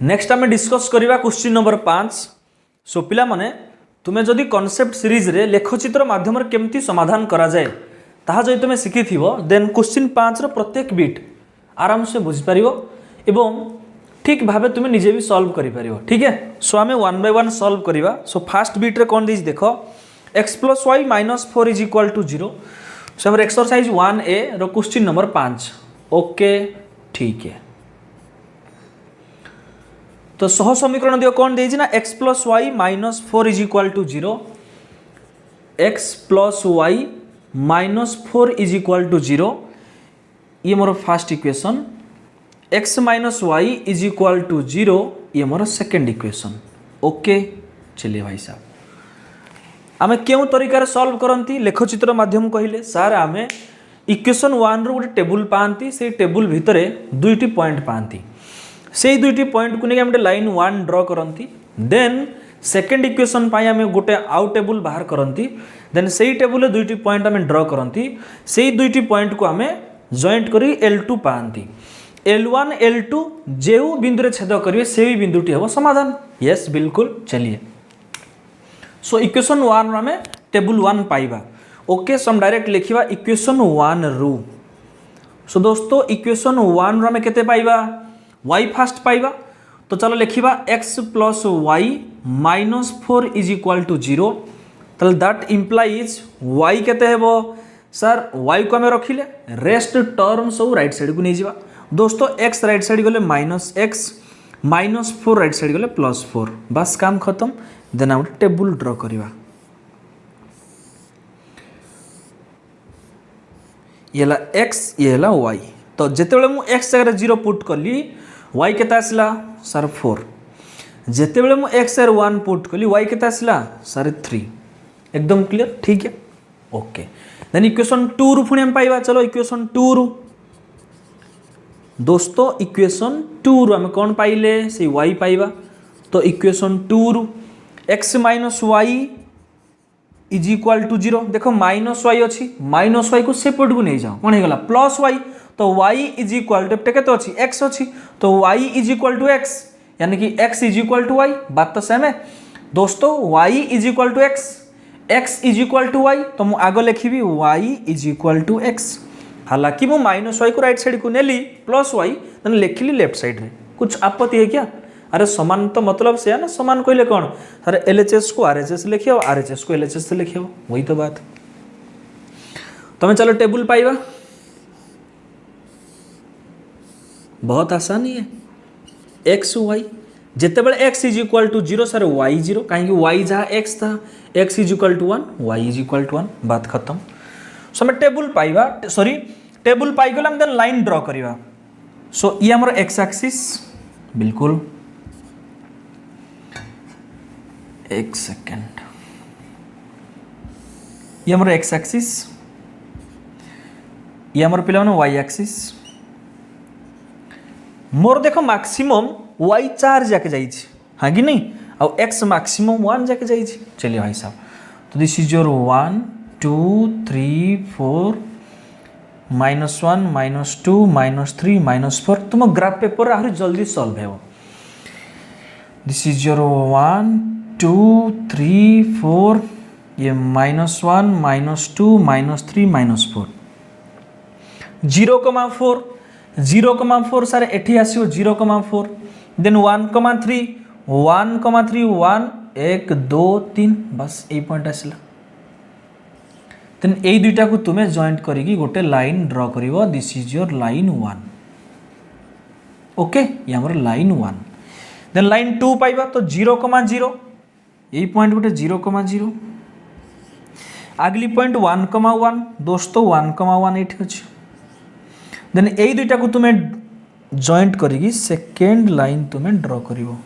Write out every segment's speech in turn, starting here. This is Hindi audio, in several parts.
नेक्स्ट आम डिस्कस करवा क्वेश्चन नंबर 5। सो पिला माने तुमे जदि कॉन्सेप्ट सीरीज रे लेखचित्र माध्यम केमती समाधान करा जाए ताहा जदि तुमे शिखि थिबो देन क्वेश्चन 5 रो प्रत्येक बिट आराम से बुझी पारिबो एवं ठीक भाबे तुमे निजे भी सॉल्व करि पारिबो। ठीक है, सो आमे वन बाय वन सॉल्व करिवा। सो फर्स्ट बिट रे कोन दिस देखो x + y - 4 = 0। सो हमर एक्सरसाइज 1a रो क्वेश्चन नंबर 5। ओके ठीक है, तो सह समीकरण दियो कौन देछि ना x + y - 4 = 0। x + y - 4 = 0 ये more first equation. x - y = 0 ये मोर सेकंड इक्वेशन। ओके चलिए भाई साहब, आमे क्यों तरीका सॉल्व करंती लेखचित्र माध्यम कहले सार आमे इक्वेशन 1 रो गोटे टेबल पांती, से टेबल भितरे दुईटी पॉइंट पांती, से दुईटी पॉइंट को लेके लाइन 1 ड्रॉ करंती। देन सेकंड इक्वेशन पाई आमे गोटे आउ टेबल बाहर करंती। देन सेही टेबल दुईटी पॉइंट आमे ड्रॉ करंती, सेही दुईटी पॉइंट को आमे जॉइंट करी L2 पांती। L1 L2 जेउ बिंदु रे छेद करिवे सेही बिंदुटी हो समाधान। यस बिल्कुल, चलिए सो इक्वेशन 1 रो आमे टेबल 1 पाइबा। ओके सो हम डायरेक्ट लिखिबा इक्वेशन 1 रू। सो दोस्तों इक्वेशन 1 रो आमे केते पाइबा y फास्ट पाइबा, तो चलो लिखिबा x + y - 4 = 0। तो दैट इंप्लाइज y केते हेबो सर y को हमें रखिले रेस्ट टर्म सब राइट साइड को नहीं जावा। दोस्तों x राइट साइड गले -x -4 राइट साइड गले +4, बस काम खत्म। देन हम टेबल ड्रॉ करवा। ये ला x ये ला y, तो जेतेबेले मु x जगह 0 पुट करली y केता आसला सर 4। जेतेबेले मु x और 1 पुट करली y केता आसला सर 3। एकदम क्लियर, ठीक है ओके। देन इक्वेशन 2 रु पुणी हम पाइबा। चलो इक्वेशन 2 रु दोस्तों इक्वेशन 2 रु हम कौन पाइले से y पाइबा। तो इक्वेशन 2 रु x - y = 0। देखो -y अच्छी, -y को सेपट को नहीं जाओ कौन होगा +y। तो y = अच्छी x अच्छी, तो y = x यानी कि x = y। बात तो सेम है दोस्तों, y = x = y। तो मु आगे लिखी y = x। हालांकि मु -y को राइट साइड को नेली +y देन लिखिली लेफ्ट साइड रे। कुछ आपत्ति है क्या? अरे समान तो मतलब से है ना, समान कहले कौन अरे LHS को RHS लिखे हो, RHS को LHS से लिखे हो, वही तो बात। तुम्हें चलो टेबल पाइबा, बहुत आसान ही है। x y जितेबाला x = 0 sir y 0, कहीं y जहाँ x था x = 1 y = 1, बात खत्म। सो हमें टेबल पाइबा, सॉरी टेबल पाई गला हम देन लाइन ड्रॉ करवा। सो ये हमर x एक्सिस, बिल्कुल एक सेकेंड, ये हमर x एक्सिस, ये हमर पिला y एक्सिस। मोर देखो मैक्सिमम y 4 जाके जाई छी, हाँ कि नहीं, और x मैक्सिमम 1 जाके जाई छी। चलिए भाई साहब, तो दिस इज योर 1 2 3 4 -1 -2 -3 -4। तुम ग्राफ पेपर आहरी जल्दी सॉल्व है। दिस इज योर 1 2 3 4 ये -1 -2 -3 -4 0,4 0,4 सारे एठी आसीओ 0,4। देन 1,3 1,3 1 1 2 3 बस ए पॉइंट आसला। देन ए दुईटा को तुम्हें जॉइंट करिकी गोटे लाइन ड्रॉ करिवो। This is your line 1। Okay ये हमर लाइन 1। देन लाइन 2 पाइबा, तो 0,0 यही पॉइंट गोटे 0,0। अगली पॉइंट 1,1 दोस्तों 1,1 एठी अछि। देन ए दुईटा को तुम्हें जॉइंट करिकी सेकेंड लाइन तुम्हें ड्रॉ करिवो।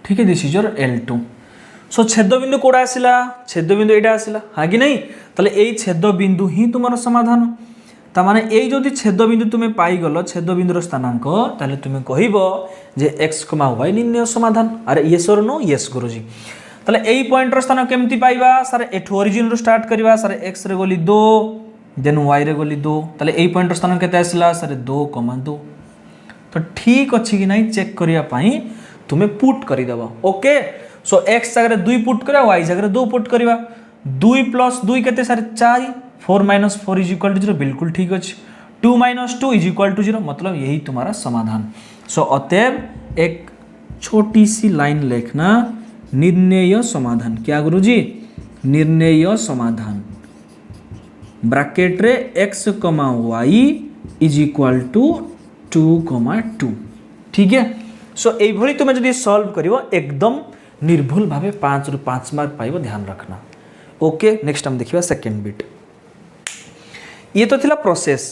ठीक है, दिस इज योर L2। सो छेद बिंदु कोड़ा आसिला, छेद बिंदु एटा आसिला, हाँ कि नहीं, ताले एई छेद बिंदु ही तुम्हारा समाधान। ता माने एई जदि छेद बिंदु तुम्हें पाई गलो छेद बिंदुर स्थानांक, ताले तुम्हें कहिबो जे x, y निर्णय समाधान। अरे यस और नो? यस गुरुजी। ताले एई पॉइंट रो स्थान केमती पाइबा सर, एठु ओरिजिन रो स्टार्ट करबा सर, x रे गली 2 देन y रे गली 2, ताले एई पॉइंट रो स्थान केते आसिला सर 2,2। तो ठीक अच्छी कि नहीं चेक करिया पाई तुम्हें पुट करदेव। ओके सो एक्स जगह 2 पुट करा, वाई जगह 2 पुट करवा। 2 + 2 केते सारे 4, 4 - 4 = 0, बिल्कुल ठीक अच्छे। 2 - 2 = 0, मतलब यही तुम्हारा समाधान। सो अतएव एक छोटी सी लाइन लिखना, निर्णय समाधान। क्या गुरुजी? निर्णय समाधान ब्रैकेट रे x, y = 2, 2। ठीक है। सो ये तुम्हें जब सॉल्व करिवो एकदम निर्भुल भावे 5 ରୁ 5 मार्क पाइबो, ध्यान रखना। ओके नेक्स्ट हम देखिबा सेकंड बिट। ये तो थिला प्रोसेस,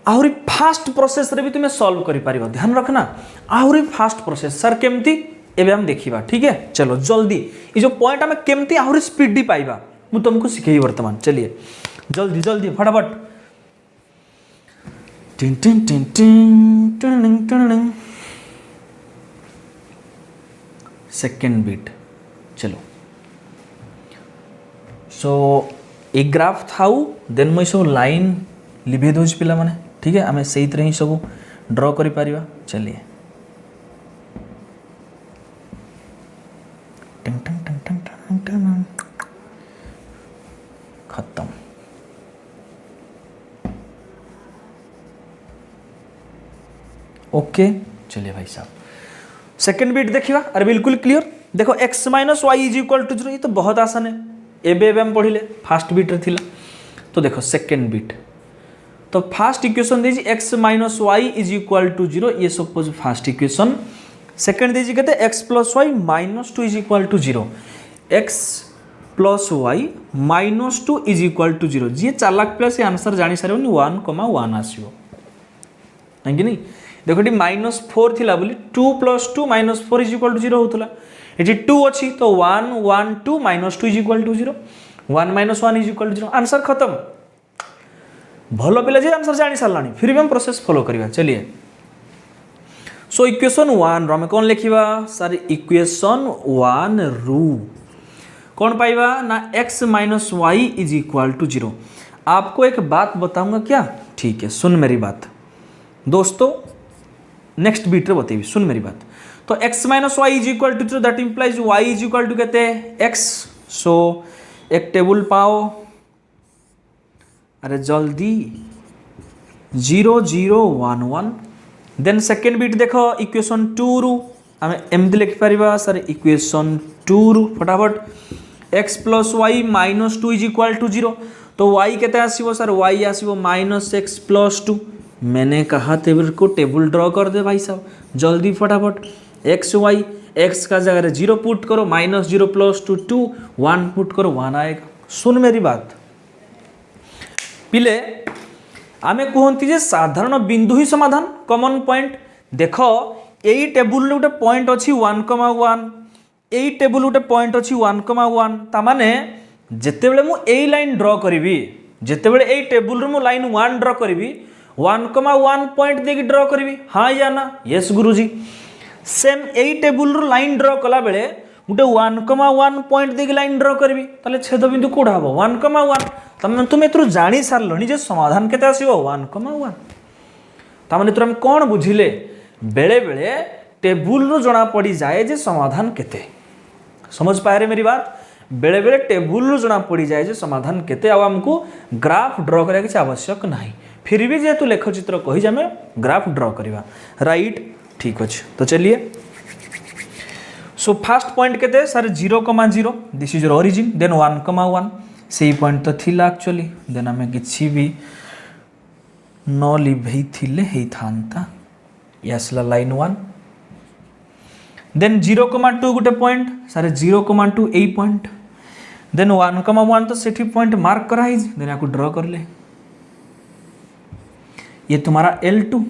आहुरी फास्ट प्रोसेस रे भी तुम्हें सॉल्व करि पारिबो, ध्यान रखना। आहुरी फास्ट प्रोसेस सर केमती एबे हम देखिबा। ठीक है चलो जल्दी ये जो पॉइंट हमें केमती आहुरी स्पीड दी पाइबा मु तुमको सिखेई वर्तमान। चलिए जल्दी जल्दी फटाफट। Tin tin tin tin tin tin. Second bit चलो। सो एक ग्राफ थाउ देन मैं सब लाइन लिभे दूस पिला माने। ठीक है आम से ही सब ड्र करि परिबा। चलिए टंग टंग टंग टंग टंग टंग खत्म। ओके चलिए भाई साहब सेकंड बिट देखिए। अरे बिल्कुल क्लियर देखो x - y = 0, ये तो बहुत आसान है। एबे हम पढ़िले फास्ट बिट रे थिला। तो देखो सेकंड बिट तो फास्ट इक्वेशन देजी x - y = 0, ये सपोज फास्ट इक्वेशन। सेकंड देजी कहते x + y - 2 = 0, x + y - 2 = 0। जी चालाक प्लस ये आंसर जानी सारे 1, 1 आसीबो नहीं कि नहीं। देखो ये -4 थिला बोली 2 + 2 - 4 = 0 होतला। ये 2 अच्छी तो 1, 1, 2 - 2 = 0, 1 - 1 = 0, आंसर खत्म। भलो पिला जी आंसर जानी सारलानी, फिर भी हम प्रोसेस फॉलो करिवा। चलिए सो इक्वेशन 1 रो हम कौन लिखिबा सर? इक्वेशन 1 रू कौन पाइबा ना x - y = 0। आपको एक बात बताऊंगा क्या? ठीक है सुन मेरी बात दोस्तों, नेक्स्ट बीट रे बतेबी, सुन मेरी बात। तो x - y = 0 that implies y = कहते x। सो एक टेबल पाओ, अरे जल्दी 0, 0, 1, 1। देन सेकेंड बिट देखो इक्वेशन 2 रु आम एमती लिखि पारिबा सर इक्वेशन 2 रु फटाफट x + y - 2 = 0। तो y केते आसीबो सर? y आसीबो -x + 2। मैंने कहा टेबल को टेबल ड्रॉ कर दे भाई साहब, जल्दी फटाफट। x y x का जगह 0 पुट करो, -0 + 2 2, 1 पुट करो 1 आएगा। सुन मेरी बात पिले, आमे कहती जे साधारण बिंदु ही समाधान कॉमन पॉइंट। देख यही टेबुल गोटे पॉइंट अच्छी 1, 1, यही टेबुल गोटे पॉइंट अच्छी 1, 1 तामाने जेतेबेले मु एई लाइन ड्रॉ करी, जेतेबेले एई टेबुल मु लाइन 1 ड्रॉ करी 1, 1 पॉइंट देकी ड्रॉ करी, हाँ या ना? यस गुरुजी। सेम एई टेबुल लाइन ड्रॉ कला बेले गोटे 1, 1 पॉइंट देकी लाइन ड्रॉ करी ताले छेद बिंदु कोडा हबो 1, 1। तमे तुम एथरु जानी सारलणी जे समाधान केते आसीबो 1, 1। तामाने तुम कोन बुझिले? बेले बेले टेबुल रो जणा पड़ी जाए जे समाधान केते। समझ पाए रे मेरी बात? बेले बेले टेबुल रो जणा पड़ी जाए जे समाधान केते, आ हमको ग्राफ ड्रॉ करिया किछ आवश्यक नाही। फिर भी जेहेतु लेखचित्र कही जे हमें ग्राफ ड्रॉ करिवा, राइट? ठीक अछि। तो चलिए सो फास्ट पॉइंट केते sir 0, 0, this is your origin. Then 1, 1 से पॉइंट तो थिला एक्चुअली। देन आम कि भी न लिभे थिले हेई थांता, ये आसला लाइन 1। देन 0, 2 गोटे पॉइंट सर 0, 2 ए पॉइंट। देन 1, 1 तो सेठी पॉइंट मार्क कराई, देन आपको ड्रॉ कर ले। ये तुम्हारा L2।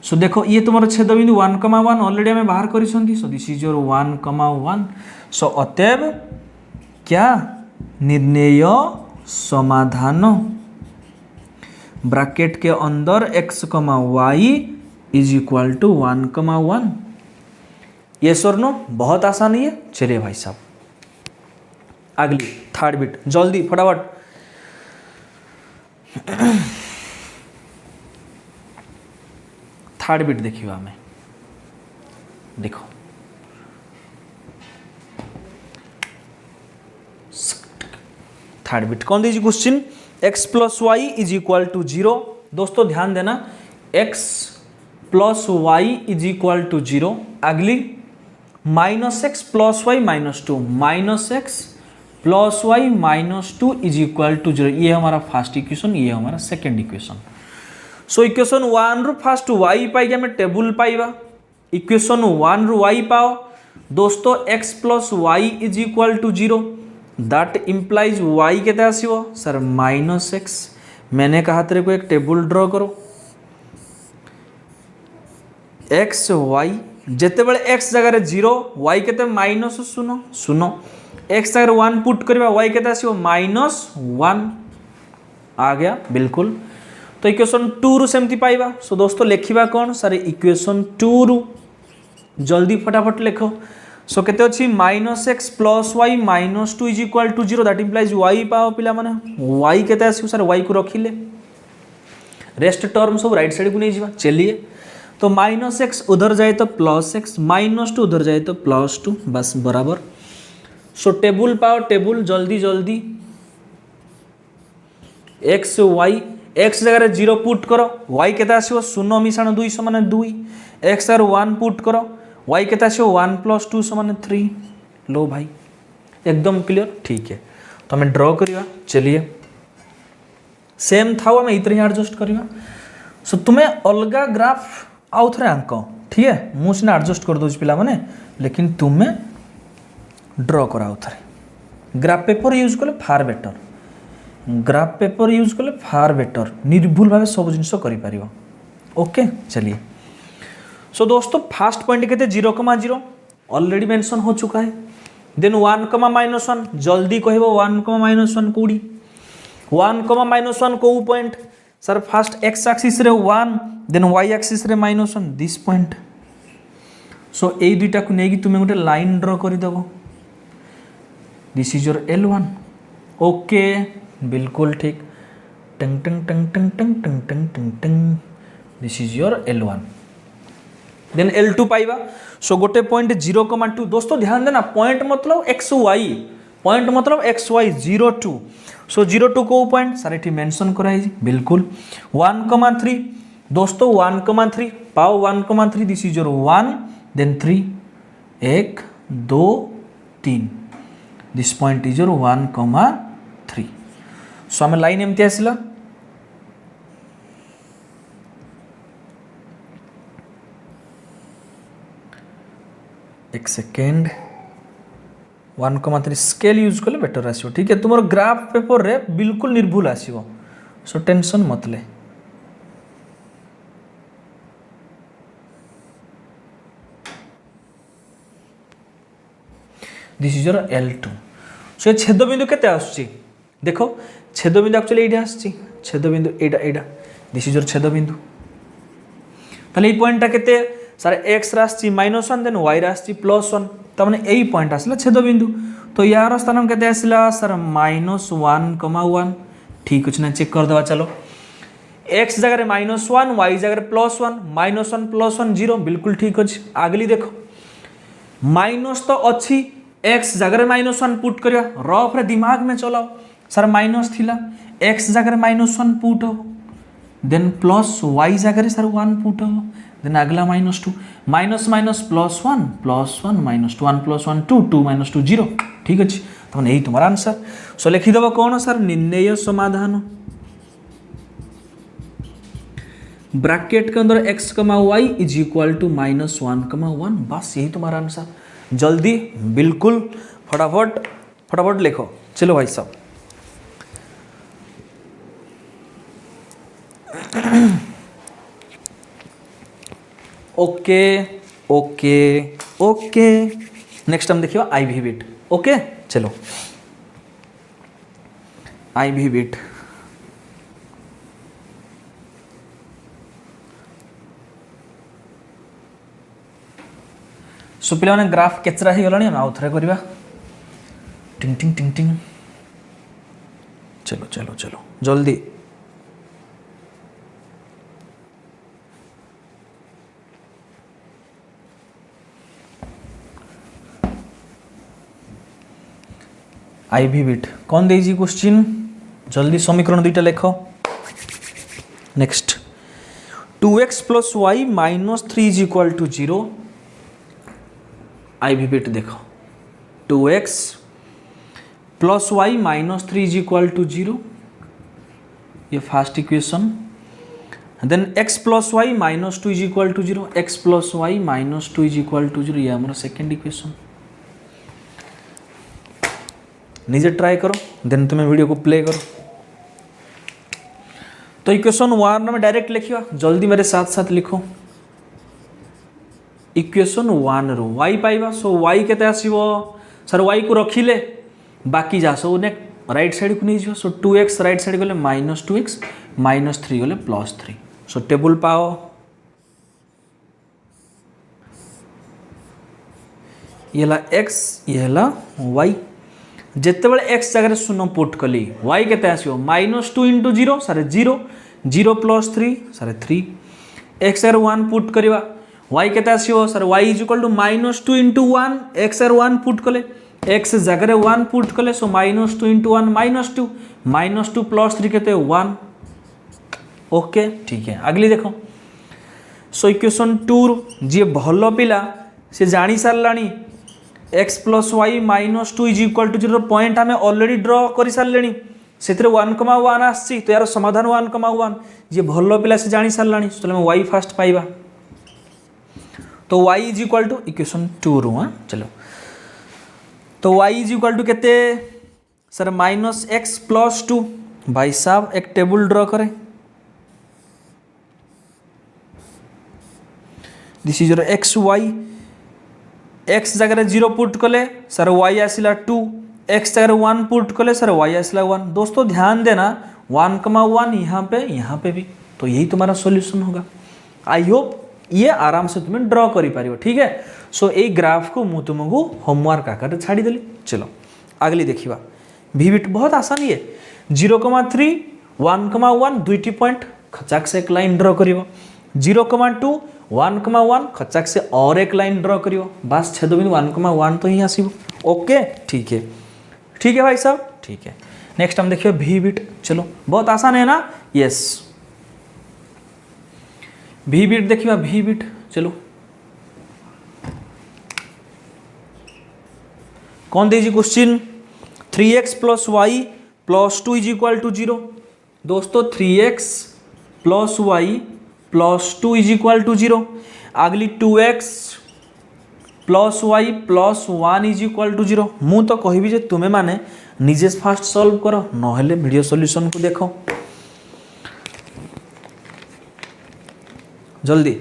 सो देखो ये तुम्हारा छेद बिंदु 1, 1 ऑलरेडी हमें बाहर करी। So this is your 1, 1। सो अतएव क्या? निर्णय समाधान ब्रैकेट के अंदर x, y = 1, 1। ये सर नो बहुत आसान है। चलिए भाई साहब अगली थर्ड बिट जल्दी फटाफट। थर्ड बिट देखिए आम देख थर्ड बिट कौन दीजिए question x plus y is equal to 0। दोस्तों ध्यान देना x plus y is equal to 0 अगली minus x plus y minus two minus x plus y minus two is equal to 0। ये हमारा फर्स्ट इक्वेशन, ये हमारा सेकेंड इक्वेशन। सो इक्वेशन 1 रु फर्स्ट y पाई आम टेबुल पाइबा इक्वेशन 1 रु y पाओ दोस्तों x plus y is equal to 0 that implies y के आसो सर माइनस एक्स। मैंने कहा तेरे को एक टेबुल ड्रॉ करो x y जितेबाला x जगह 0 y के माइनस शून्य शून्य x जगह 1 पुट करवा y के आसो माइनस 1 आ गया बिल्कुल। तो इक्वेशन 2 रु सेमती पाइबा। सो दोस्तों लिखा कौन सर इक्वेशन 2 रु जल्दी फटाफट लिखो। सो केते अच्छी minus x plus y minus two is equal to 0 that implies y पाओ पिला माने वाई केते आसो सर वाई को रखिले रेस्ट टर्म सब राइट साइड को नहीं जीवा। चलिए तो माइनस एक्स उधर जाए तो प्लस एक्स माइनस टू उधर जाए तो प्लस टू बस बराबर। सो टेबुल पाओ टेबुल जल्दी जल्दी एक्स वाई एक्स जगह 0 पुट करो वाई केते आसो शून्य मिशाण 2 समान 2 एक्स जगह 1 पुट करो वाई केते आसो 1 प्लस 2 समान 3। लो भाई एकदम क्लियर ठीक है। तो हमें ड्रॉ करवा। चलिए सेम था आम ये एडजस्ट करवा। सो तुम्हें अलग ग्राफ आउ थे आंक ठीक है मुझे सीना एडजस्ट कर दूँ पिला माने लेकिन तुम्हें ड्रॉ कर आउ थे ग्राफ पेपर यूज कले far better graph paper use कले फार बेटर निर्भुल भाव सब जिन कर ओके। चलिए सो दोस्तों फास्ट पॉइंट कहते 0,0 ऑलरेडी मेंशन हो चुका है। देन 1,-1 जल्दी कह 1,-1 कौड़ी 1,-1 कौ point sir fast x axis रे 1 देन वाई एक्सिस रे -1 दिस पॉइंट। सो ए दुईटा को नहीं तुम्हें गोटे लाइन ड्रॉ करदेव this is your L1 okay बिल्कुल ठीक टंग टंग टंग टंग टंग टंग टंग टंग टंग दिस इज योर L1 देन L2 पाइबा। सो गोटे पॉइंट 0,2 दोस्तों ध्यान देना पॉइंट मतलब एक्स वाई पॉइंट मतलब एक्स वाई 0,2 सो 0,2 को पॉइंट सर ये मेंशन कराई बिल्कुल 1,3 दोस्तों 1,3 पाओ 1,3 this is your 1 then 3 1 2 3 this point is your 1,3। सो आम लाइन एमती आसला एक सेकेंड 1,3 स्केल यूज कले बेटर आसो ठीक है। तुम ग्राफ पेपर रे बिल्कुल निर्भुल आसो सो टेंशन मत ले। दिस इज योर L2 सो छेद बिंदु केते आसुची देखो छेद बिंदु एक्चुअली एटा आसुची छेद बिंदु एटा दिस इज योर छेद बिंदु ताले ए पॉइंट टा केते सर एक्स राशि -1 देन वाई राशि +1 तमने यही पॉइंट आसला छेद बिंदु। तो यार स्थान केते आसला सर -1,1 ठीक अच्छे ना चेक कर देवा। चलो एक्स जगह -1 वाई जगह +1 -1 +1 0 बिल्कुल ठीक अच्छे। आगली देखो माइनस तो अच्छी एक्स जगह -1 पुट करिया रफ रे दिमाग में चलाओ सर माइनस थिला एक्स जगह -1 पुट हो देन प्लस वाई जगह सर 1 पुट हो देन अगला -2 माइनस माइनस +1 +1 -2 1 + 1 2 2 - 2 0 ठीक अच्छे। तो यही तुम्हारा आंसर। सो लिखिदेव कौन सर निर्णय समाधान ब्रैकेट के अंदर x, y is equal to -1,1 बस यही तुम्हारा आंसर। जल्दी बिल्कुल फटाफट फटाफट लिखो। चलो भाई साहब ओके ओके ओके नेक्स्ट हम देखिए IV बिट ओके। चलो IV बिट सो पे ग्राफ केचरा हो गला आउ थे करवा टिंग टिंग टिंग टिंग चलो चलो चलो जल्दी आईवी बिट कौन देजी क्वेश्चन जल्दी समीकरण दुईटा लेख next 2x plus y minus 3 is equal to 0 I V bit देखो 2x plus y minus 3 is equal to 0 ये first equation then x plus y minus 2 is equal to 0 x plus y minus 2 is equal to 0 ये हमारा सेकेंड इक्वेशन निजे ट्राई करो देन तुम्हें वीडियो को प्ले करो तो इक्वेशन 1 में डायरेक्ट लिखिए जल्दी मेरे साथ साथ लिखो इक्वेशन 1 रो y पाइबा सो y केते आसीबो सर y को रखिले बाकी जा सो ने राइट साइड को नहीं जो सो 2x राइट साइड गले -2x -3 गले +3 सो टेबल पाओ ये ला x ये ला y जिते बड़े x जगह शून्य पुट कली y केते आसीबो -2 इंटू 0 सारे 0 0 + 3 सारे 3 x जगह 1 पुट करवा y केते आसीबो सर y = -2 इंटू 1 x जगह 1 पुट कले x जगह 1 पुट कले सो -2 इंटू 1 -2 -2 + 3 केते 1 ओके ठीक है अगली देखो सो इक्वेशन 2 जी भलो पिला से जानी सारलानी x plus y -2 is equal to 0 point आम ऑलरेडी ड्र कर सारे से 1,1 आसी तो यार समाधान 1,1 जी भल पिला से जानी सारा चलो y फास्ट पाइबा तो y is equal to equation 2 रू हाँ चलो तो y इज इक्वाल टू केते सर -x प्लस 2 भाई साहब एक टेबल ड्र करें this is your x y x जगह 0 पुट कले सर y आसला 2 x जगह 1 पुट कले सर y आसला 1 दोस्तों ध्यान देना 1,1 यहाँ पे भी तो यही तुम्हारा सॉल्यूशन होगा आई होप ये आराम से तुम्हें ड्रॉ करी पारियो ठीक है सो ये ग्राफ को मु तुमको होमवर्क आकार छाड़ी देली चलो अगली देखिबा भी बिट बहुत आसान है 0,3 1,1 दुईटी पॉइंट खचाक से एक लाइन ड्रॉ करिवो 0,2 1,1 खचाक से और एक लाइन ड्रॉ करियो बस छेदबिंदु 1,1 तो ही आसीबो ओके ठीक है भाई साहब ठीक है नेक्स्ट हम देखिए भी बिट चलो बहुत आसान है ना यस भी बिट देखिए भी बिट चलो कौन दीजिए question 3x plus y plus 2 is equal to 0 दोस्तों 3x plus y plus 2 is equal to 0 अगली 2x plus y plus 1 is equal to 0 मु तो कहबी जे तुमे माने निजे फास्ट सॉल्व करो नहेले वीडियो सॉल्यूशन को देखो जल्दी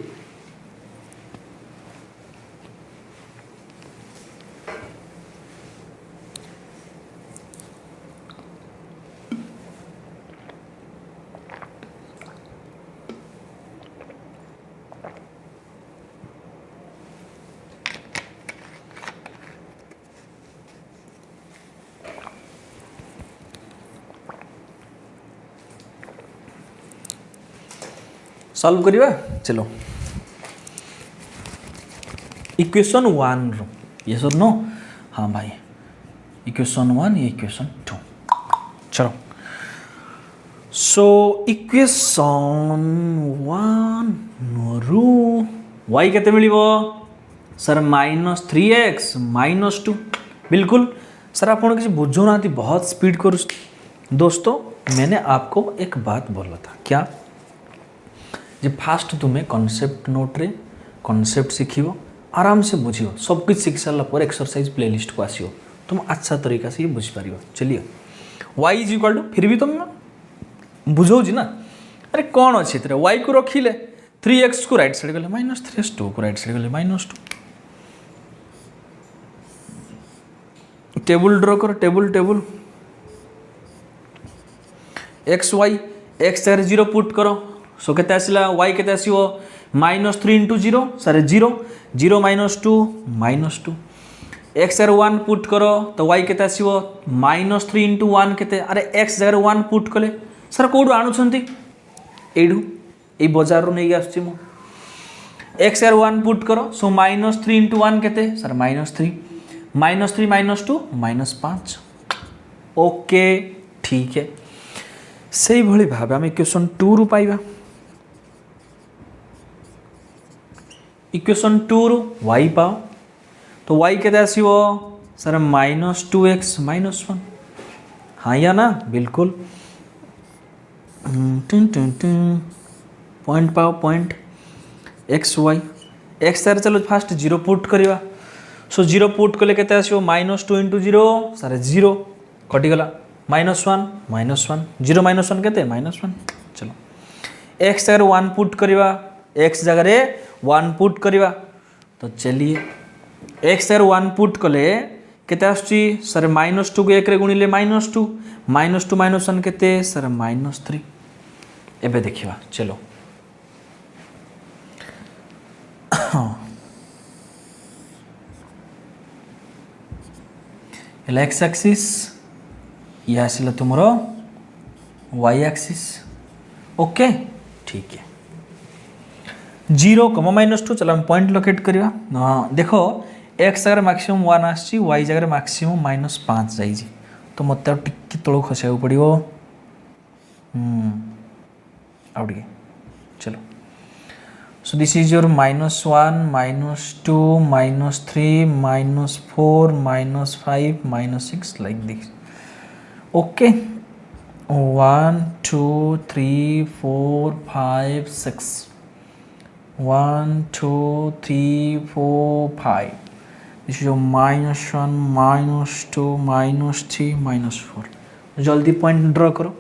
सॉल्व करिवा चलो इक्वेशन 1 रो यस और नो हाँ भाई इक्वेशन 1 ये इक्वेशन 2 चलो सो इक्वेशन 1 रू y केते मिलिबो सर -3x -2 बिल्कुल सर आप किसी बुझो ना बहुत स्पीड करूँ दोस्तों मैंने आपको एक बात बोला था क्या जे फास्ट तुम्हें कॉन्सेप्ट नोट रे कॉन्सेप्ट शिखिबो आराम से बुझियो सब कुछ शिख सारा पर एक्सरसाइज प्लेलिस्ट को आसियो तुम अच्छा तरीका से ये बुझ पारियो चलिए y इज इक्वल टू फिर भी तुम बुझो जी ना अरे कौन अच्छी तरह y को रखिले 3x को राइट साइड गले -3x 2 को राइट साइड गले -2 टेबल ड्रॉ करो टेबल x y x जगह 0 पुट करो सो केते आसिला y केते आसीबो -3 इंटू 0 सारे 0 0 -2 -2 x जगह 1 पुट करो तो y केते आसीबो -3 इंटू 1 केते अरे x जगह 1 पुट कले सर कोडू आनुछंती एडू ए बाजार रो नै आछी मु x जगह 1 पुट करो सो -3 इंटू 1 केते सर -3 -3 -2 -5 ओके ठीक है से भली भाव आम इक्वेशन 2 रु पाइबा इक्वेशन 2 रु y पाओ तो y केते आसीबो सर -2x -1 हाँ या ना बिल्कुल पॉइंट पाओ पॉइंट एक्स वाई एक्स तार चलो फास्ट 0 पुट करवा सो 0 पुट कले केते आसीबो -2 × 0 सारे 0 कटिगला -1 0 -1 केते -1 चलो एक्स जगह 1 पुट करवा एक्स जगह 1 पुट करवा तो चलिए एक्स जगह 1 पुट कले केते आछी सर -2 को 1 रे गुणिले -2 -2 -1 केते सर -3 एबे देखिबा चलो एक्स एक्सिस ये आसिला तुमर वाई एक्सिस ओके ठीक है 0, -2 चलो हम पॉइंट लोकेट करवा हाँ देखो एक्स जगह मैक्सिमम 1 आसी वाई जगह मैक्सिमम -5 जाइए तो मत टिके तल खसा पड़ो आउ टे चलो so this is your -1 -2 -3 -4 -5 -6 like this okay 1 2 3 4 5 6 1 2 3 4 5 this is your -1 -2 -3 -4 जल्दी पॉइंट ड्रॉ करो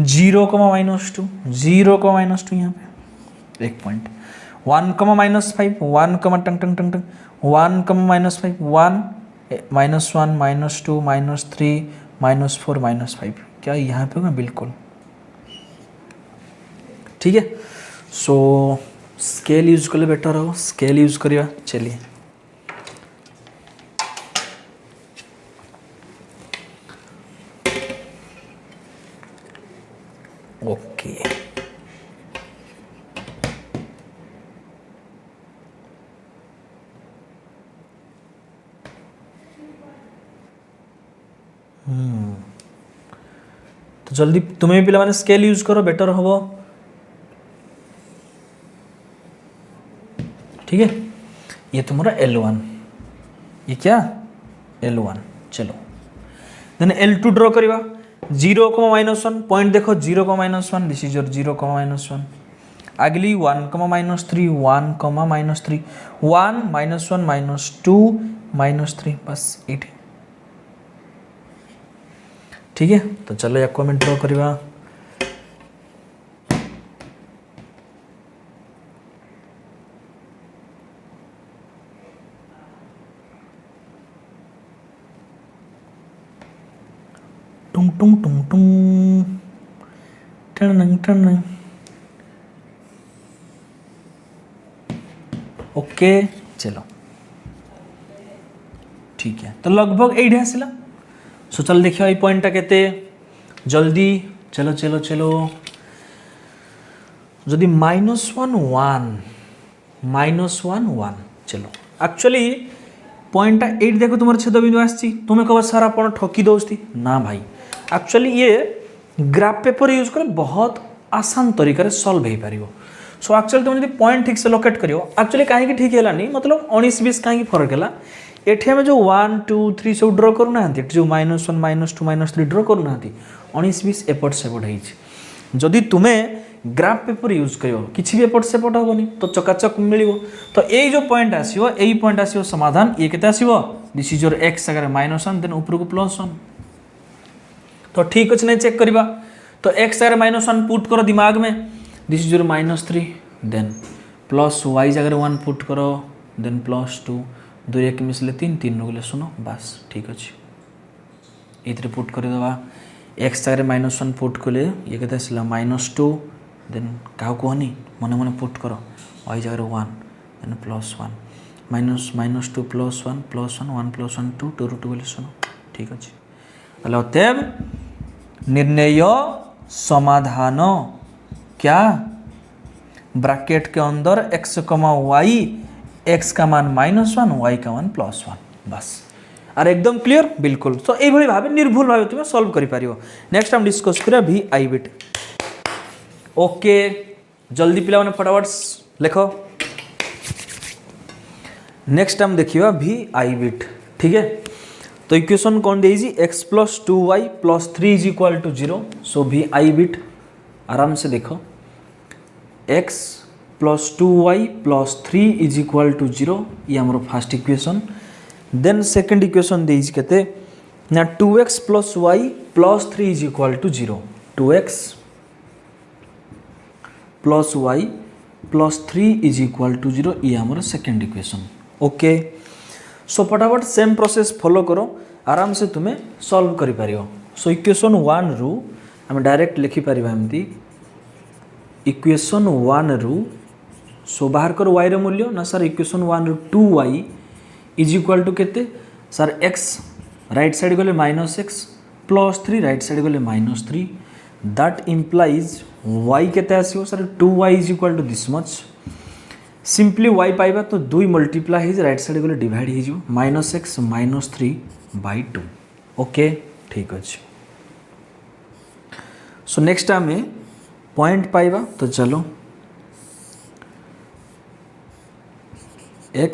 0, -2 0, -2 यहाँ पे एक पॉइंट 1, -5 1, टंग टंग टंग टंग 1, -5 1 -1 -2 -3 -4 -5 क्या यहाँ पे होगा बिल्कुल ठीक है सो स्केल यूज कले बेटर हो स्केल यूज करिया चलिए ओके तो जल्दी तुम्हें भी पिला स्केल यूज करो बेटर हो ठीक है ये तुम्हारा L1 ये क्या L1 चलो देन L2 ड्रॉ करवा 0, -1 पॉइंट देखो 0, -1 दिस इज योर 0, -1 अगली 1, -3 1, -3 1 -1 -2 -3 बस 8 ठीक है तो चलो या कमेंट ड्रॉ करवा टुंग टुंग टुंग टुंग टर्निंग टर्निंग ओके चलो ठीक है तो लगभग 8 आसला सो चल देखिए ये पॉइंटा केते जल्दी चलो चलो चलो जदि -1 1 -1 चलो एक्चुअली पॉइंटा 8 देखो तुम छेद बिंदु आसी तुम्हें कह सर आप ठकी दौती ना भाई एक्चुअली ये ग्राफ पेपर यूज कर बहुत आसान तरीका सॉल्व हो पार सो एक्चुअली तुम जब पॉइंट ठीक से लोकेट कर एक्चुअली कहीं ठीक है मतलब 19-20 कहीं फरक है एठी आम जो 1 2 3 सब ड्र करूना जो -1 -2 -3 ड्र करूना 19-20 एपट सेपट हो जदि तुम्हें ग्राफ पेपर यूज कर किसी भी एपट सेपट हेनी तो चकाचक मिल तो यही जो पॉइंट आसो यही पॉइंट आसो समाधान ये केते आसो दिस इज योर एक्स जगह -1 देन ऊपर को +1 तो ठीक अच्छे नहीं चेक करवा तो एक्स जगह -1 पुट करो दिमाग में this is your -3 then plus y जगह 1 पुट करो देन +2 2 1 मिसले 3 3 गले सुनो बस ठीक अच्छे ये पुट करदे एक्स जगह -1 पुट कले ये केते आसला -2 देन क्या कहनी मन मन पुट कर वाई जगह 1 देन +1 -2 +1 +1 1 +1 2 2 2 गले सुनो ठीक अच्छे अतएव निर्णय समाधान क्या ब्रैकेट के अंदर x, y x का मान -1 y का मान +1 बस आर एकदम क्लियर बिल्कुल। तो ये भाव निर्भुल भाव तुम सॉल्व कर पार। नेक्स्ट हम डिस्कस करिया वी आई बिट। ओके जल्दी पिला माने फटाफट लिख। नेक्स्ट हम देखिए वी आई बिट। ठीक है तो इक्वेशन कौन देजी x plus 2y plus 3 is equal to 0। So वी आई बिट आराम से देखो x plus 2y plus 3 is equal to 0 ये आमर first equation. Then second equation देजी केते ना 2x plus y plus 3 is equal to 0। 2x plus y plus 3 is equal to 0 ये आमर सेकेंड इक्वेशन। ओके सो फटाफट सेम प्रोसेस फॉलो करो आराम से तुम्हें सॉल्व करि पारियो। सो इक्वेशन 1 रु हम डायरेक्ट लिखि पारिबा एमती इक्वेशन 1 रु सो बाहर कर y रो मूल्य ना सर इक्वेशन 1 रु 2y इज इक्वाल टू केते सर x राइट साइड गले -x प्लस 3 राइट साइड गले -3 दैट इम्प्लाइज y केते आसीओ सर 2y is equal to this much. Simply y पाइबा तो 2 मल्टीप्लाई हो राइट साइड गले डिवाइड हो -x -3/2। ओके ठीक अच्छे। सो नेक्स्ट आम पॉइंट पाइबा तो चलो x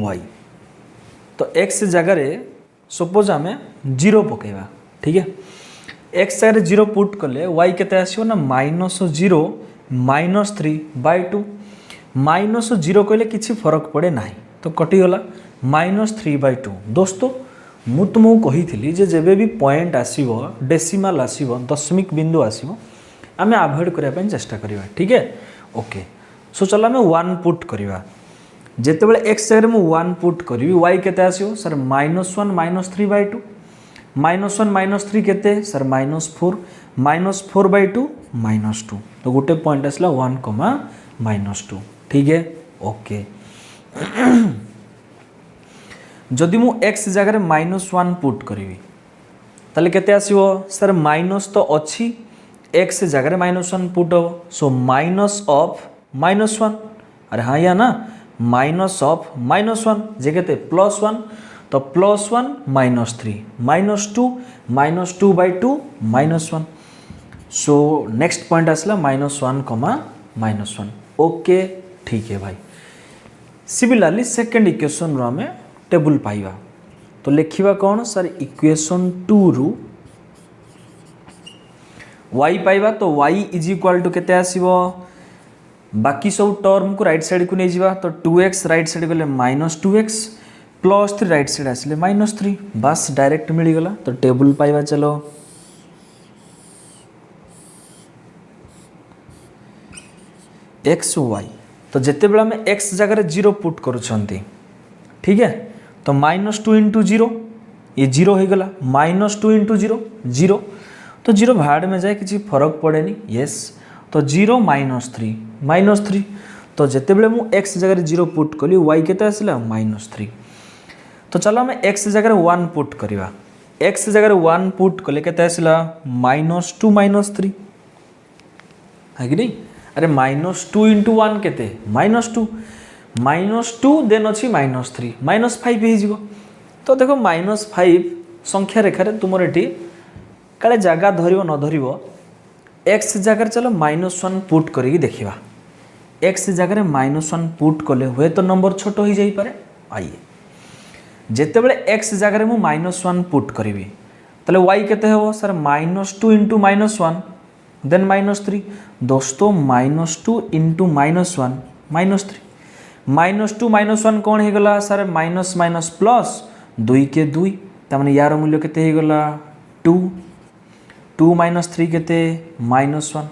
y तो x जगार सपोज आम 0 पकेबा। ठीक है x जगह 0 पुट कले y केते आसीओ ना -0 -3/2 -0 कहले किसी फरक पड़े ना तो कटिगला -3/2। दोस्तों मु तुमको कही जे जेबे भी पॉइंट आसीबो डेसिमाल आसीबो दशमिक बिंदु आसीबो आमे अवॉइड करबा चेष्टा करबा। ठीक है ओके सो चलो आमे 1 पुट करबा। जेतेबेले x जगह मु 1 पुट करबी y केते आसीबो सर -1 -3/2 -1 -3 केते सर -4 -4/2 -2 तो गोटे पॉइंट आसला 1, -2। ठीक है ओके जदि मु x जगह -1 पुट करी ताले केते आसीबो सर माइनस तो अच्छी x जगह -1 पुट हो सो माइनस ऑफ -1 अरे हाँ या ना माइनस ऑफ -1 जे केते +1 तो +1 -3 -2 -2/2 -1 सो नेक्स्ट पॉइंट आसला -1, -1। ओके ठीक है भाई। सिमिलरली सेकेंड इक्वेशन रो हमें टेबल पाइबा तो लिखिबा कौन सर इक्वेशन 2 रु y पाइबा तो y इज इक्वाल टू केते आसीबो बाकी सब टर्म को राइट साइड को नहीं जावा तो 2x राइट साइड गले -2x प्लस 3 राइट साइड आसिले -3 बस डायरेक्ट मिल गला। तो टेबल पाइबा चलो x y तो जिते बेला में x जगह 0 पुट करुछंती। ठीक है तो -2 × 0 ये 0 हो गला -2 × 0 0 तो 0 भाड़ में जाए किसी फरक पड़े नहीं। यस तो 0 -3 तो जिते बेले मु x जगह 0 पुट कली y केते आसिला -3 तो चलो हमें x जगह 1 पुट करवा। x जगह 1 पुट कले केते आसिला -2 -3 है कि नहीं अरे -2 × 1 केते -2 -2 देन अच्छी -3 -5 हो तो देखो -5 संख्या रेखार तुम ये काले जगह धर न धर एक्स जगह चलो -1 पुट करी देखा एक्स जगह -1 पुट कले हुए तो नंबर छोट हो जापे। आइए जितेबले एक्स जगह मुझे -1 पुट करी ताले वाई केते हो सर -2 × -1 देन -3 दोस्तों -2 × -1 -3 -2 -1 कौन हो गला सर माइनस माइनस प्लस 2 के 2 तमाने यार मूल्य केते हो गला 2 2 - 3 केते -1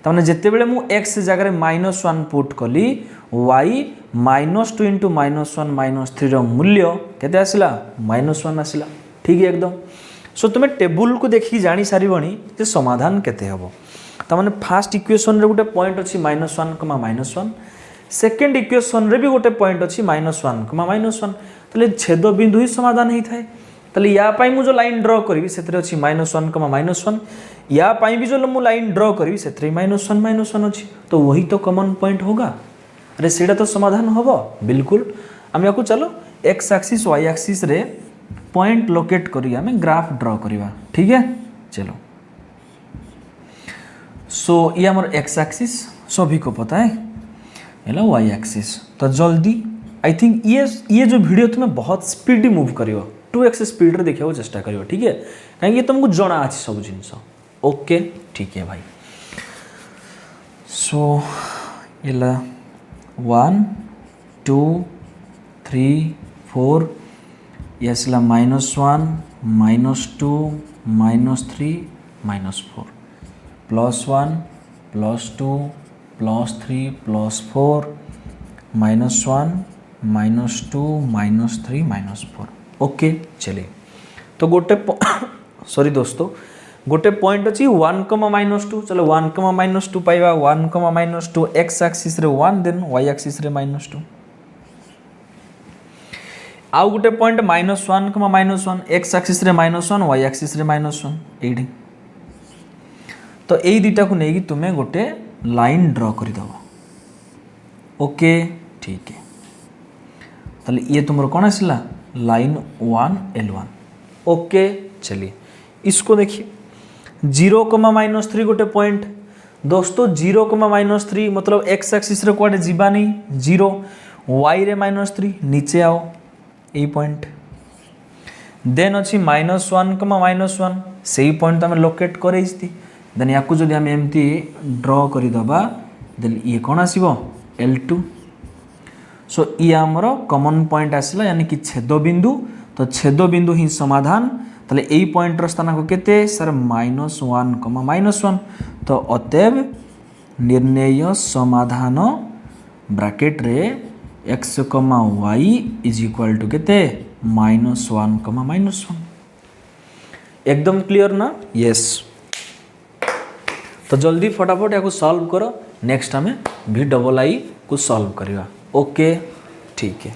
तमाने जिते बेले मु x जगह -1 पुट कली y -2 × -1 -3 रो मूल्य केते आसिला -1 आसिला। ठीक है एकदम। सो तुम टेबुल को देखी जानी सारिबणी जे समाधान केते हबो। तमाने फर्स्ट इक्वेशन रे गोटे पॉइंट अछि -1, -1 सेकेंड इक्वेशन रे भी गोटे पॉइंट अछि -1, -1 तले छेद बिंदु ही समाधान ही थाए। तले या पाई मु जो लाइन ड्रॉ करी सेतरे अछि -1, -1 या पाई भी जो मु लाइन ड्रॉ करी सेतरे -1, -1 अछि तो वही तो कॉमन पॉइंट होगा। अरे सेटा तो समाधान होबो बिल्कुल। हम याकू चलो x एक्सिस y एक्सिस रे पॉइंट लोकेट करी हमें ग्राफ ड्रॉ करवा। ठीक है, चलो। सो ये हमारे एक्स एक्सिस सभी को पता है, हेलो वाई एक्सिस। तो जल्दी आई थिंक ये जो वीडियो तुम्हें बहुत स्पीडी मूव करियो, 2x स्पीड रे देखियो चेष्टा करियो। ठीक है, कहीं तुमको जना अच्छी सब जिनस। ओके ठीक है भाई। सो ये 1 2 3 4 ये आसला -1 -2 -3 -4 +1 +2 +3 +4 -1 -2 -3 -4। ओके चलिए, तो गोटे सॉरी दोस्तों, गोटे पॉइंट अच्छी 1, -2। चलो 1, -2 पाइबा। 1, -2 एक्स एक्सिस रे 1 देन वाई एक्सिस रे -2। आउ गोटे पॉइंट -1, -1 एक्स एक्सिस रे -1 वाई एक्सिस रे -1 एडी। तो यही दुटा को लेकिन तुम्हें गोटे लाइन ड्रॉ करदेव। ओके ठीक है, ताले ये तुम कौन आसला लाइन 1 L1। ओके चलिए इसको देखिए, 0, -3 गोटे पॉइंट। दोस्तों 0, -3 मतलब एक्स एक्सिस रे कुआडे जीवा नहीं 0, वाई रे -3 नीचे आओ यही पॉइंट। देन अच्छी -1, -1 से पॉइंट आम लोकेट कर देन या जब आम एमती ड्रॉ करदे देन ये कौन आसो L2। सो ये आमर कॉमन पॉइंट आसला यानी कि छेद बिंदु। तो छेद बिंदु ही समाधान। ताले यही पॉइंटर स्थानांक केते सर -1, -1। तो अतएव निर्णय समाधान ब्रैकेट रे x, y is equal to केते -1, -1। एकदम क्लियर ना? यस। तो जल्दी फटाफट या सॉल्व करो। नेक्स्ट हमें VII को सॉल्व करवा। ओके ठीक है।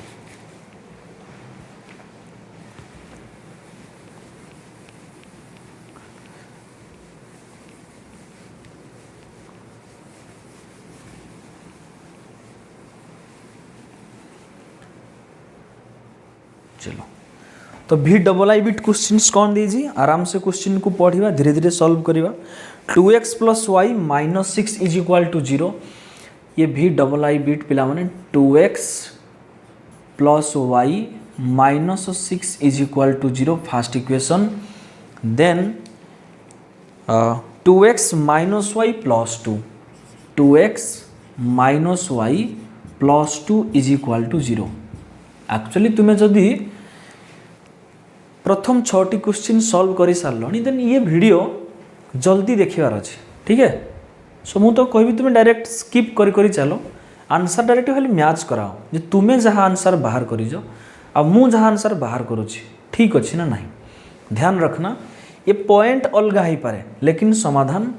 चलो, तो VII बिट क्वेश्चन कौन दीजिए, आराम से क्वेश्चन को पढ़ा, धीरे धीरे सॉल्व करवा। 2x + y -6 is equal to 0। ये VII बिट पिला माने 2x + y -6 is equal to 0 first equation. Then 2x - y + 2, 2x - y + 2 is equal to 0। Actually तुम्हें जदि प्रथम 6टी क्वेश्चन सॉल्व कर सारे देन ये वीडियो जल्दी देखार अच्छे। ठीक है, सो मु तो कहबी तुम्हें डायरेक्ट स्किप करी चलो, आंसर डायरेक्ट खाली मैच कराओ जे तुम्हें जहाँ आंसर बाहर करिज आ मु जहाँ आंसर बाहर करुँची ठीक अच्छी ना नहीं। ध्यान रखना ये पॉइंट अलग हो पारे लेकिन समाधान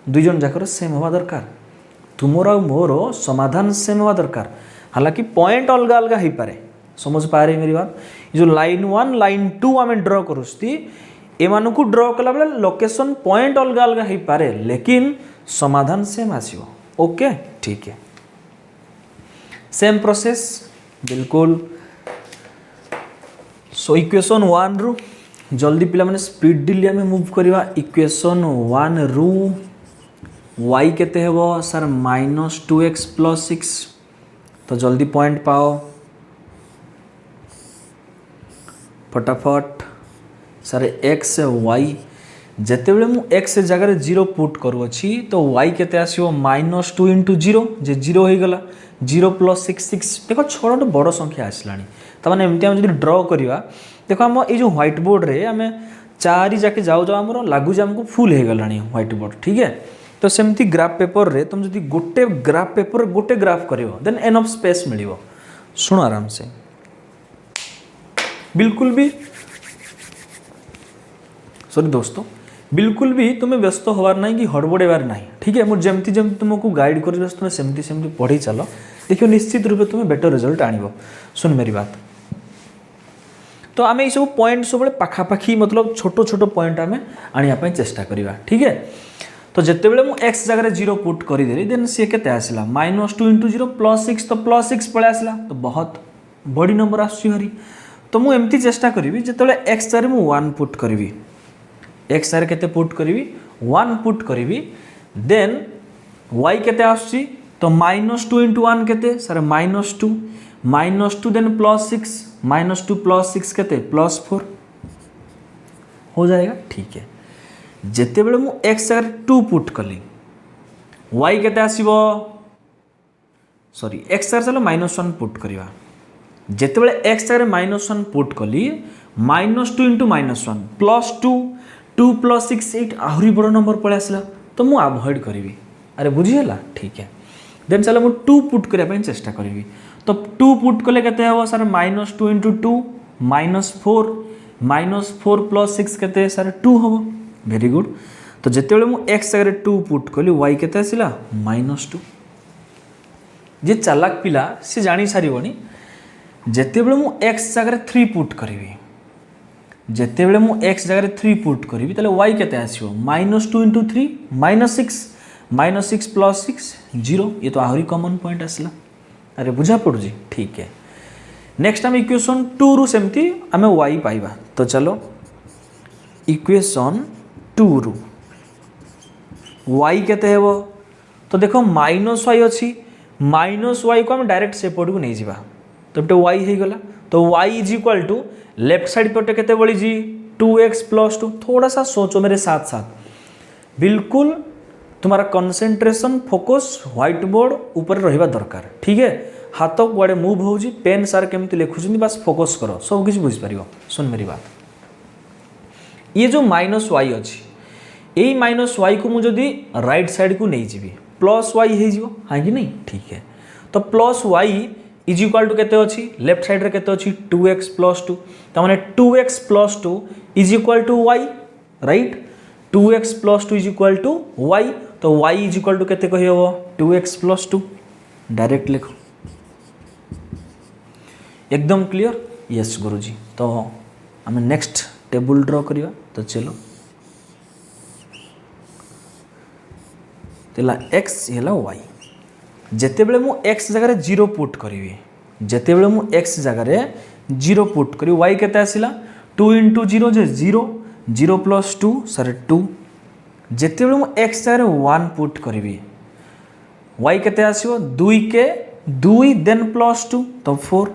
दुई जन जाकर सेम हवा दरकार। तुमर आ मोर समाधान सेम हवा दरकार, हालांकि पॉइंट अलग अलग हो पारे। समझ पा रही मेरी बात? जो लाइन 1 लाइन 2 आम ड्र करुँची एमान को ड्र कला बेले लोकेशन पॉइंट अलग अलग हो पारे लेकिन समाधान सेम आसियो। ओके ठीक है, सेम प्रोसेस बिल्कुल। सो इक्वेशन 1 रु जल्दी पिला माने स्पीडली आम मूव करवा। इक्वेशन 1 रु y केते हेबो सर -2x + 6। तो जल्दी पॉइंट पाओ फटाफट। सर x y जितेबले मु x जगह 0 पुट करुँची तो y केते आसियो -2 × 0 जे 0 हो गला 0 + 6 6। देखो छोटा बड़ संख्या आसलानी तमाने एमती हम जब ड्र करवा। देखो आम ये व्हाइट बोर्ड रे आम 4 जाके जाऊ जाऊ आमर लगुच आमको फुल हो गला व्हाइट बोर्ड। ठीक है, तो सेमती ग्राफ पेपर रे तुम जब गोटे ग्राफ पेपर गोटे ग्राफ कर देन एनफ स्पेस मिल। शुण आराम से, बिल्कुल भी सॉरी दोस्तों, बिल्कुल भी तुम्हें व्यस्त होवार नहीं कि हड़बड़ेबार नहीं। ठीक है, मुझे जमती जमती तुमको गाइड कर तुम्हें सेमती सेमती पढ़ी चलो, देखियो निश्चित रूप तुम्हें बेटर रिजल्ट आनिबो। सुन मेरी बात, तो आम ये सब पॉइंट सब पाखापाखी मतलब छोट छोट पॉइंट आम आने चेष्टा करवा। ठीक है, तो जितेबले मुझे एक्स जगह 0 पुट करदेली देन सी के आसला -2 × 0 + 6। तो +6 पड़े आसला तो बहुत बड़ी नंबर आसरी। तो मुझे एमती चेष्टा करी जो एक्स जगह मुझे 1 पुट करी एक्स जगह केते पुट करी 1 पुट करी देन वाई केते आसुची तो -2 इंटू 1 केते सर -2 देन +6 -2 +6 केते +4 हो जाएगा। ठीक है जिते बड़े मु एक्स जगह 2 पुट कली वाई केते आसीबो सॉरी एक्स जगह चलो -1 पुट करवा जिते बड़े एक्स जगह -1 पुट कली -2 इंटू -1 +2 2 + 6 8 आहरी बड़ नंबर पड़े आसला तो मु अवॉइड करी। अरे बुझीगला ठीक है देन चलो मु 2 पुट करने चेष्टा करी तो 2 पुट कले केते हबो सर -2 इंटू 2 -4 -4 + 6 केते सर 2 हबो वेरी गुड। तो जिते बड़े मु एक्स जगह 2 पुट कली वाई केते आसिला -2 जे चालाक पिला से जानी सारिबनी जिते बड़े मु एक्स जगह 3 पुट करी जिते बड़े मु एक्स जगह 3 पुट करी ताले वाई केते आसीबो -2 इंटू 3 -6 -6 + 6 0 ये तो आहरी कॉमन पॉइंट आसला। अरे बुझा पड़ू जी ठीक है नेक्स्ट आम इक्वेशन 2 रु सेमती आम वाई पाइबा तो चलो इक्वेशन 2 रु वाई केते हेबो तो देखो -y अच्छी -y को हम डायरेक्ट से पट को नहीं जावा तो गोटे y हो गला तो y is equal to left side पटे केते बड़ी जी 2x + 2 थोड़ा सा सोचो मेरे साथ साथ बिल्कुल तुम्हारा कंसंट्रेशन फोकस व्हाइट बोर्ड ऊपर रहिबा दरकार ठीक है हाथ कुआड़े मूव होउजी पेन सार केमती लिखुछन बस फोकस करो सब किसी बुझी पारिबो। सुन मेरी बात ये जो -y अच्छी यही -y को मुझे राइट साइड को नहीं जीवी +y हो हाँ कि नहीं ठीक है तो +y इज इक्वल टू केते अच्छी लेफ्ट साइड रे केते अच्छी 2x + 2 तो माने 2x + 2 is equal to y right 2x + 2 is equal to y तो y इज इक्वल टू केते कहि हबो 2x + 2 डायरेक्ट लिखो एकदम क्लियर यस गुरुजी। तो हमें नेक्स्ट टेबल ड्रॉ करिवा तो चलो तेला x हेला y जिते बड़े मु x जगह 0 पुट करी जिते बड़े मु x जगह 0 पुट करी y केते आसिला 2 इंटू 0 जे 0 0 + 2 सर 2 जिते बड़े मु x जगह 1 पुट करी y केते आसिबो 2 के 2 देन +2 तो 4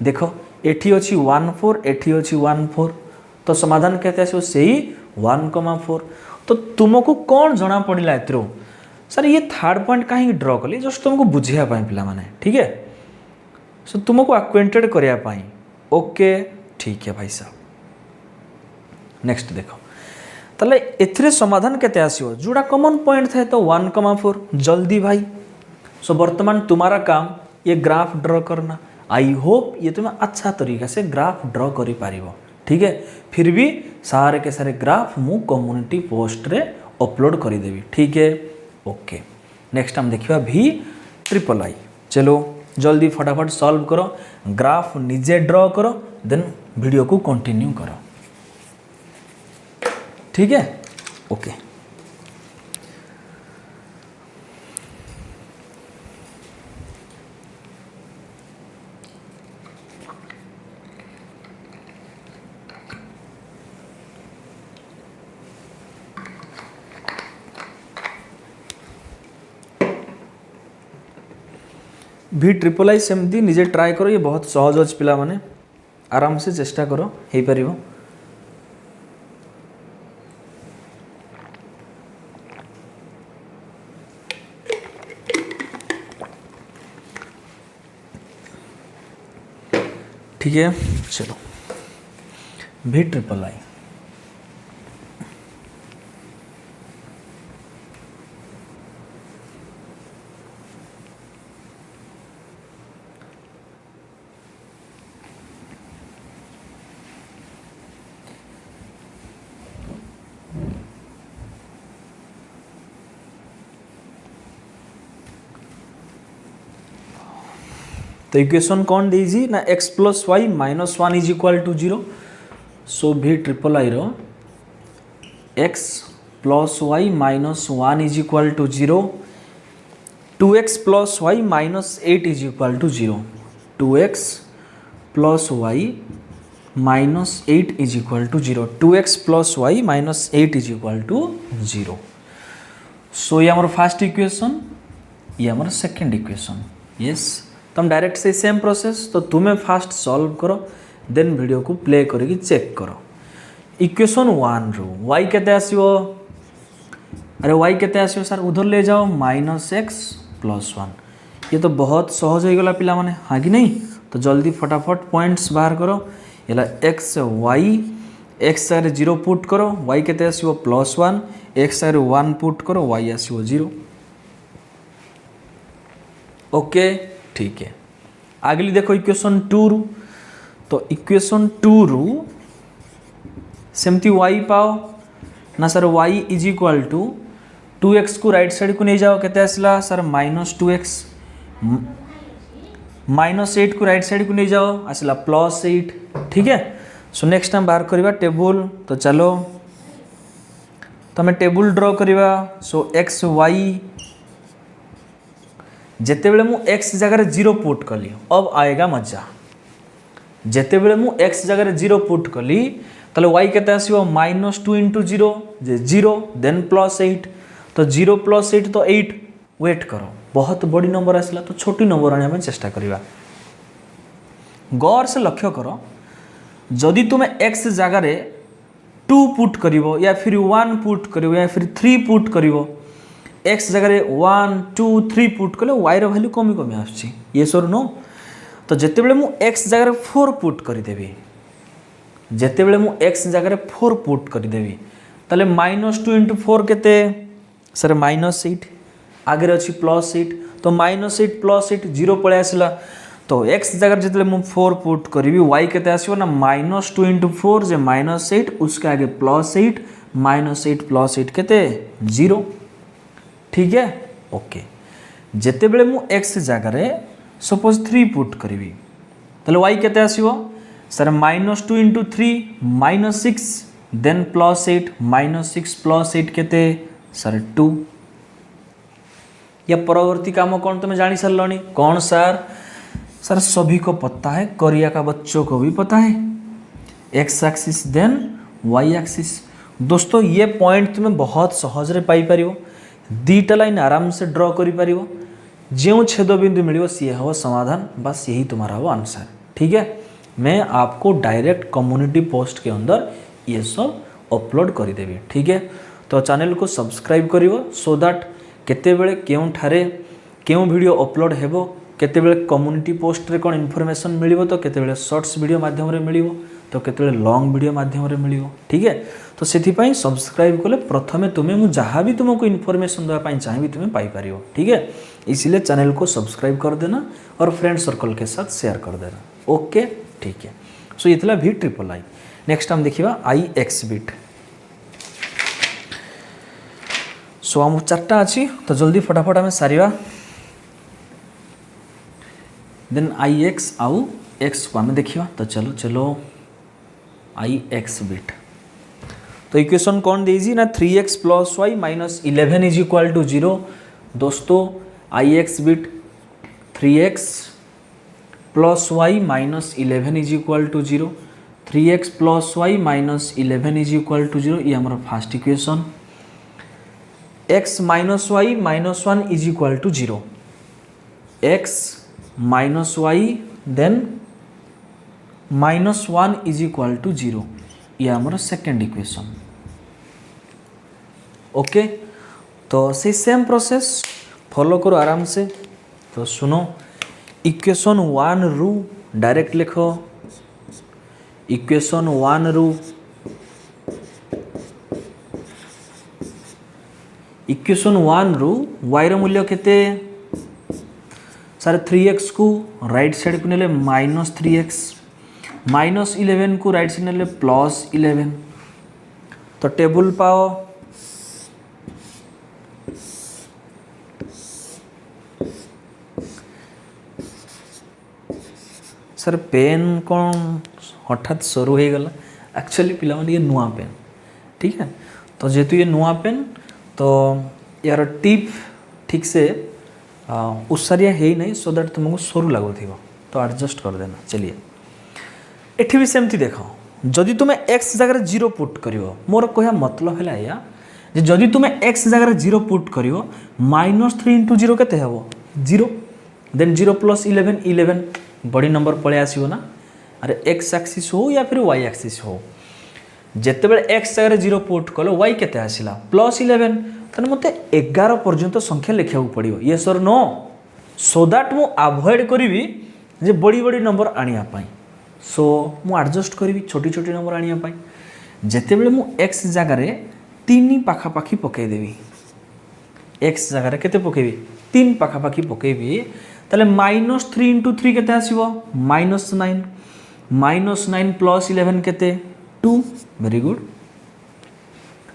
देखो एठी अछि 1 4 एठी अछि 1 4 तो समाधान केते आसिबो सेही 1,4 तो तुमको कौन जना पड़िला एत्रो सर ये थर्ड पॉइंट कहीं ड्रॉ कली जस्ट तुमको बुझिया पाई पिला माने ठीक है सो तुमको अक्वेंटेड करिया पाई ओके ठीक है भाई साहब। नेक्स्ट देखो ताले एथरे समाधान केते आसीबो जोड़ा कॉमन पॉइंट था तो 1,4 जल्दी भाई। सो वर्तमान तुम्हारा काम ये ग्राफ ड्रॉ करना आई होप ये तुम्हें अच्छा तरीका से ग्राफ ड्रॉ करी पारिबो ठीक है फिर भी सारे के सारे ग्राफ मु कम्युनिटी पोस्ट रे अपलोड करी देबी ठीक है ओके। नेक्स्ट हम देखिए V∼I चलो जल्दी फटाफट सॉल्व करो ग्राफ निजे ड्रॉ करो देन वीडियो को कंटिन्यू करो ठीक है ओके। V∼I सेमती निजे ट्राए करो ये बहुत सहज अच्छे पिला माने आराम से चेष्टा करो हो पारिबो। ठीक है चलो V∼I तो इक्वेशन कौन दीजी ना x + y - 1 is equal to 0 so V∼I रो x + y - 1 is equal to 0 2x + y - 8 is equal to 0 2x + y -8 is equal to 0 2x plus y -8 is equal to 0 so ये आमर फास्ट इक्वेशन ये आमर सेकेंड इक्वेशन यस तुम डायरेक्ट से सेम प्रोसेस तो तुम्हें फास्ट सॉल्व करो देन वीडियो को प्ले करके चेक करो इक्वेशन 1 रु y केते आसीबो अरे y केते आसीबो सर उधर ले जाओ -x + 1 ये तो बहुत सहज हो गला पिला माने हाँ कि नहीं तो जल्दी फटाफट पॉइंट्स बाहर करो ये x y x सारे 0 पुट करो y केते आसीबो +1 x सारे 1 पुट करो y आसीबो 0 ओके ठीक है अगली देखो इक्वेशन 2 रु तो इक्वेशन 2 रु सेमती y पाओ ना sir y is equal to 2x को राइट साइड को नहीं जाओ केते आसला सर -2x -8 को राइट साइड को नहीं जाओ आसला +8 ठीक है सो नेक्स्ट टाइम बाहर करवा टेबल तो चलो तमें टेबल ड्रॉ करवा सो x y जेते बेले मु x जगह 0 पुट कली अब आएगा मजा जेते बेले मु x जगह 0 पुट कली ताले y केते आसीबो -2 * 0 जे 0 देन +8 तो 0 + 8 तो 8 वेट करो बहुत बड़ी नंबर आसला तो छोटी नंबर आने में चेष्टा करिवा गौर से लक्ष्य करो जदि तुमे x जगह 2 पुट करिवो या फिर 1 पुट करिवो या फिर 3 पुट करिवो x जगह 1 2 3 पुट कले y रो वैल्यू कमी कमी आछी ये सर नो तो जेते बेले मु x जगह 4 पुट करि देबी जेते बेले मु x जगह 4 पुट करि देबी ताले -2 * 4 केते सर -8 आगे अच्छी +8 तो -8 + 8 0 पळे आसला तो x जगह जितले मु 4 पुट करिवि y केते आसीबो ना -2 * 4 जे -8 उसके आगे +8 -8 + 8 केते 0 ठीक है ओके जेते बेले मु x जगह सपोज 3 पुट करिवि ताले y केते आसीबो सर -2 * 3 -6 देन +8 -6 + 8 केते सर 2 या परवर्ती काम कौन तुम्हें जानी सारे कौन सर सर सभी को पता है कोरिया का बच्चों को भी पता है x axis then y axis दोस्तों ये पॉइंट तुम्हें बहुत सहज रे पाई परिवो दीटा लाइन आराम से ड्रॉ करि परिवो जो छेद बिंदु मिलिवो सी हो समाधान बस यही तुम्हारा हो आंसर ठीक है मैं आपको डायरेक्ट कम्युनिटी पोस्ट के अंदर ये सब अपलोड कर देवी ठीक है तो चैनल को सब्सक्राइब करिवो सो दैट केते बेले केउं ठारे केउं वीडियो अपलोड हेबो केते बेले कम्युनिटी पोस्ट रे कोन इन्फॉर्मेशन मिलिवो तो केते बेले शॉर्ट्स वीडियो माध्यम रे मिलिवो तो केते बेले लॉन्ग वीडियो माध्यम रे मिलिवो ठीक है तो सेथि पई सब्सक्राइब कले प्रथमे तुमे मु जहाँ भी तुमको इन्फॉर्मेशन देवा पई चाहिए तुमे पाई परिवो ठीक है इसलिए चैनल को सब्सक्राइब कर देना और फ्रेंड सर्कल के साथ शेयर कर देना ओके ठीक है सो ये थला v∭i नेक्स्ट हम देखिबा ix बिट सो हम चारटा अच्छी तो जल्दी फटाफट आम सारिबा देन ix आउ x को आम देखिबा तो चलो चलो ix बिट तो इक्वेशन कौन देजी ना 3x + y - 11 is equal to 0 दोस्तों ix bit 3x + y - 11 is equal to 0 3x + y - 11 is equal to 0 ये हमारा first equation x - y - 1 is equal to 0 x - y then -1 is equal to 0 ये हमारा सेकेंड इक्वेशन ओके तो से सेम प्रोसेस फॉलो करो आराम से तो सुनो इक्वेशन 1 रु डायरेक्ट लिखो इक्वेशन 1 रु इक्वेशन 1 रु y रो मूल्य केते सर 3x को राइट साइड को नेले -3x -11 को राइट साइड नेले +11 तो टेबल पाओ सर पेन कौन हठात सरू हो गला एक्चुअली पिला ये नुआ पेन ठीक है तो जेहेतु ये नुआ पेन तो यार टिप ठीक से उसारिया है ही नहीं सो दैट तुमको सरू लगुव तो एडजस्ट कर देना चलिए एठी भी सेमती देख जदि तुम्हें एक्स जगह 0 पुट कर मोर कह मतलब है या जदि तुम्हें एक्स जगह 0 पुट कर -3 इंटू 0 के 0 देन 0 प्लस 11 11 बड़ी नंबर पलि आसो ना अरे एक्स एक्सीस हो या फिर वाई एक्सीस हो जिते बड़े एक्स जगह 0 पुट कल वाई के आसला +11 तेना मत 11 पर्यंत संख्या लिखा पड़ो ये सर नो सो दैट मु अवॉइड करी जे बड़ी बड़ी नंबर आने सो मु एडजस्ट करी छोटी छोटी नंबर आने जिते बड़े मु एक्स जगार 3 पाखापाखी पकईदेवी एक्स जगार के पकईबी 3 पाखापाखी पकईबी ताले -3 इंटू 3 के आसो -9 -9 प्लस 11 के 2 वेरी गुड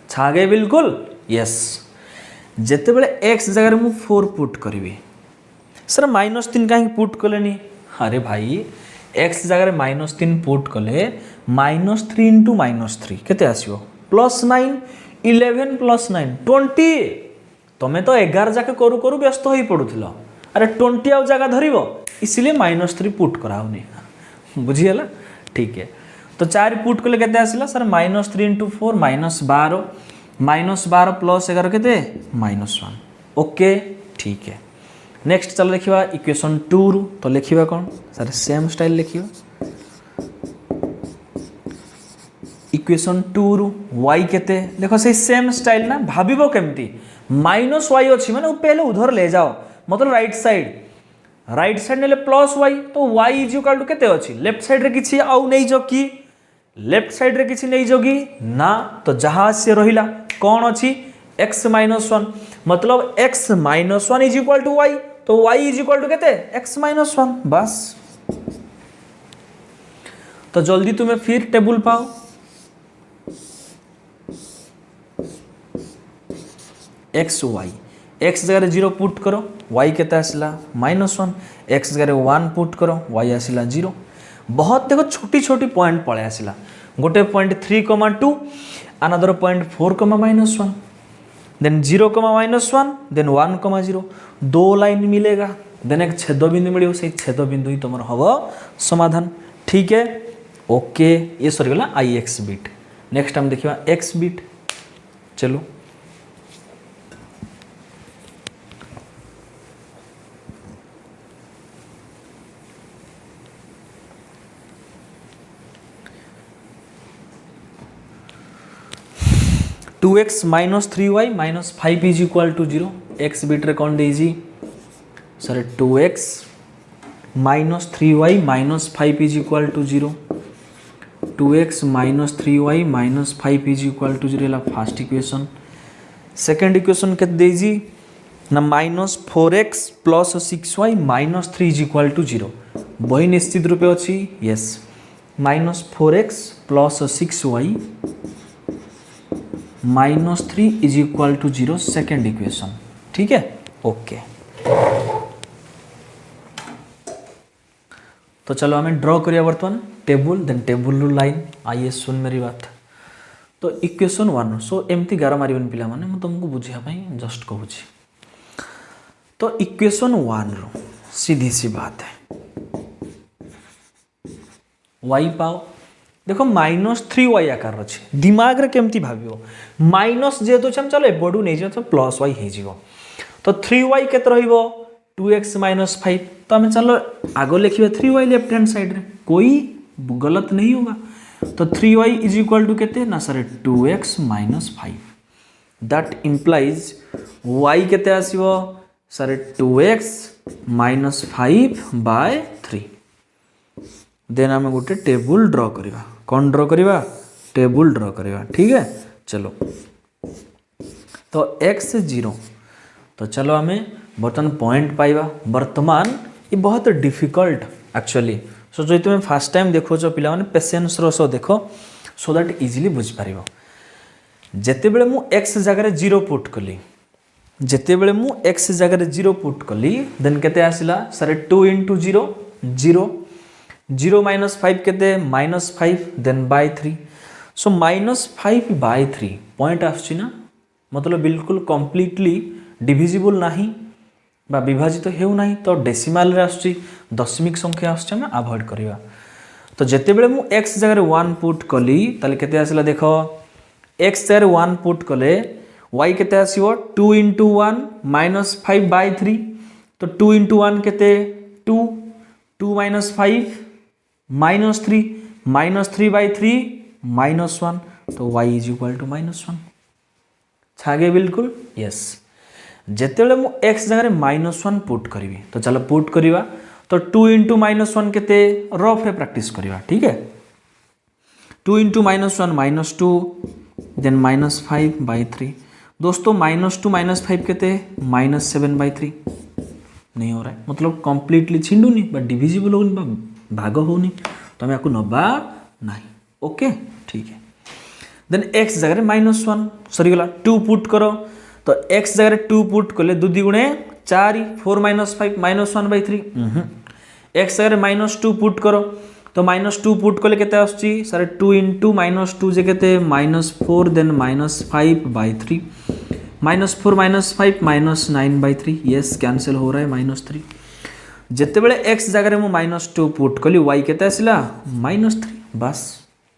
छा गए बिल्कुल यस जिते बड़े एक्स जगार मु 4 पुट करी सर -3 कहीं पुट कले अरे भाई एक्स जगार -3 पुट कले -3 इंटू -3 के आसो +9 11 + 9 20 तुम्हें तो 11 जाके करू करू व्यस्त हो पड़ुल अरे 20 आउ जगह धर इसलिए -3 पुट कराऊनी बुझीगला ठीक है तो 4 पुट कले के आसला सर -3 इंटू 4 -12 -12 प्लस 11 के -1 ओके ठीक है नेक्स्ट चलो देखिए इक्वेशन 2 रु तो लिखा कौन सर सेम स्टाइल लिखिए इक्वेशन 2 रु y केते देखो से सेम स्टाइल ना भाबिबो केमती -y अछि माने पहले उधर ले जाओ मतलब राइट साइड नेले +y तो y = केते अछि लेफ्ट साइड रे किछि आउ नै जो की लेफ्ट साइड रे किछि नै जोगी ना तो जहां से रहिला कौन अछि x - 1 मतलब x - 1 = y तो y = केते x - 1 बस तो जल्दी तुम्हें फिर टेबल पाओ एक्स वाई एक्स जगह 0 पुट करो y के आसला -1 एक्स जगह 1 पुट करो y आसला 0 बहुत देखो छोटी छोटी पॉइंट पड़े आसला गोटे point 3,2 another point 4,-1 then 0,-1 then 1,0 दो लाइन मिलेगा देन एक छेद बिंदु मिले से छेद बिंदु ही तुम हम समाधान ठीक है ओके ये सरीगला आई एक्स बिट नेक्स्ट हम देखा एक्स बिट चलो 2x - 3y - 5 = 0 x बिट रे कौन देजी sir 2x - 3y - 5 = 0 2x - 3y - 5 = 0 first equation second equation के देजी ना -4x + 6y - 3 = 0 वही निश्चित रूपे अच्छी yes -4x + 6y -3 = 0 second equation ठीक है ओके तो चलो हमें ड्रॉ करिया बर्तमान टेबल देन टेबल लाइन आइए सुन मेरी बात तो इक्वेशन 1 सो एमती गार मारिबन पिला माने मैं तुमको बुझिया भाई जस्ट कहूँ तो इक्वेशन 1 रो सीधी सी बात है y पाओ देखो -3y आकार अच्छे दिमाग रे केमती भावियो माइनस जेहेतु हम चलो एपटू नहीं तो +y हो तो 3y केते रहिबो 2x - 5 तो हमें चलो आगो लिखिए 3y लेफ्ट हैंड साइड रे कोई गलत नहीं होगा तो 3y = केते ना sir 2x - 5 that implies y केते आसीबो सर 2x - 5/3 देन आम गोटे टेबल ड्रॉ करवा कौन ड्रॉ करवा टेबल ड्रॉ करवा ठीक है चलो तो x 0 तो चलो आम बर्तमान पॉइंट पाइबा बर्तमान ये बहुत डिफिकल्ट एक्चुअली सो जो तुम फास्ट टाइम देखो पिला माने पेशेंस रो सो देखो सो दैट इजिली बुझी पारिबो जेते बेले मु x जगह 0 पुट कली जेते बेले मु x जगह 0 पुट कली देन केते आसिला सर 2 * 0 0 0 - 5 केते -5 देन बाय 3 सो -5/3 पॉइंट आछी ना मतलब बिल्कुल कंप्लीटली डिविजिबल नाही बा विभाजित हेउ नाही तो डेसिमल रे आछी दशमिक संख्या आछी हम अवॉइड करबा तो तो जिते बड़े मु x जगह 1 पुट कली ताले केते आसला देख x जगह 1 पुट कले y केते आसीबो 2 × 1 -5/3 तो 2 × 1 केते 2 2 - 5 -3 -3/3 -1 तो y = -1 छागे बिल्कुल यस जेते बड़े मु x जगह -1 पुट करी तो चलो पुट करिवा तो 2 × -1 केते रफ रे प्रैक्टिस करिवा ठीक है 2 × -1 -2 देन -5/3 दोस्तों -2 -5 केते -7/3 नहीं हो रहा है मतलब कंप्लीटली छिंडुनी बट डिविजिबल होनी बा भाग होनी तो हम याकू नबा नहीं ओके ठीक है देन x जगह -1 सरी गला 2 पुट करो तो x जगह 2 पुट कले 2 × 4 4 - 5 -1/3 x जगह -2 पुट करो तो -2 पुट कले केते आछी सर 2 × -2 जे केते -4 देन -5/3 -4 -5 -9/3 यस कैंसिल हो रहा है -3 जेते बेले x जगह मु -2 पुट कली y केते आसिला -3 बस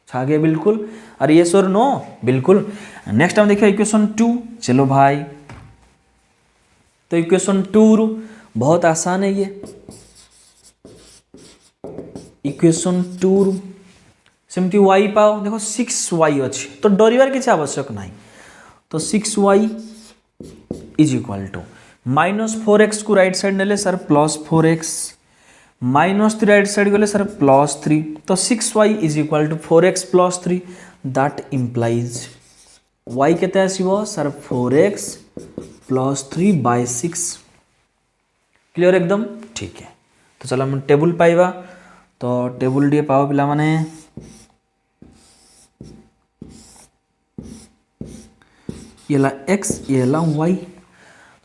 छा गया बिल्कुल और यस और नो बिल्कुल नेक्स्ट हम देखिए इक्वेशन 2 चलो भाई तो इक्वेशन 2 बहुत आसान है ये इक्वेशन 2 सेमती y पाओ देखो 6y अच्छी तो डरिवार किसी आवश्यक नहीं तो 6y = -4x को राइट साइड नेले सर +4x -3 राइट साइड गले सर +3 तो 6y = 4x + 3 that implies y केते आसीबो सर 4x + 3/6 क्लियर एकदम ठीक है तो चलो हम टेबल पाइबा तो टेबल डी पाओ पिला माने येला x येला y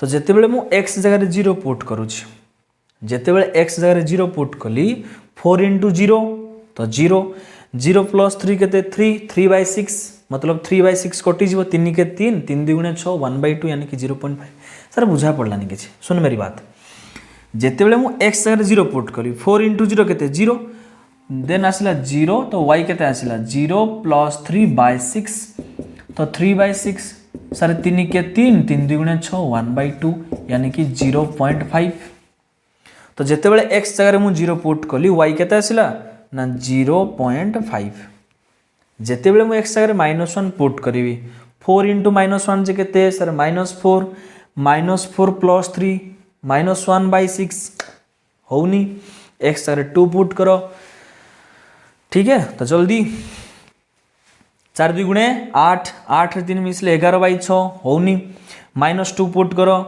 तो जेते बेले मु x जगह 0 पुट करूची जेते बेले x जगह 0 पुट कली 4 × 0 तो 0 0 + 3 केते 3 3/6 मतलब 3/6 कटि जीवो 3 के 3 3 2 × 6 1/2 यानी कि 0.5 सर बुझा पड़लानी किछि सुन मेरी बात जेते बेले मु x जगह 0 पुट कली 4 × 0 केते 0 देन आसला 0 तो y केते आसला 0 + 3/6 तो 3/6 सर 3 के 3 3 2 × 6 1/2 यानी कि 0.5 तो जेते बेले x जगह मु 0 पुट कली y केते आसला ना 0.5 जेते बेले मु x जगह -1 पुट करी 4 × -1 जे केते सर -4 -4 + 3 -1/6 होनी x जगह 2 पुट करो ठीक है तो जल्दी 4 2 × 8 8 रे 3 मिसले 11/6 होनी -2 पुट करो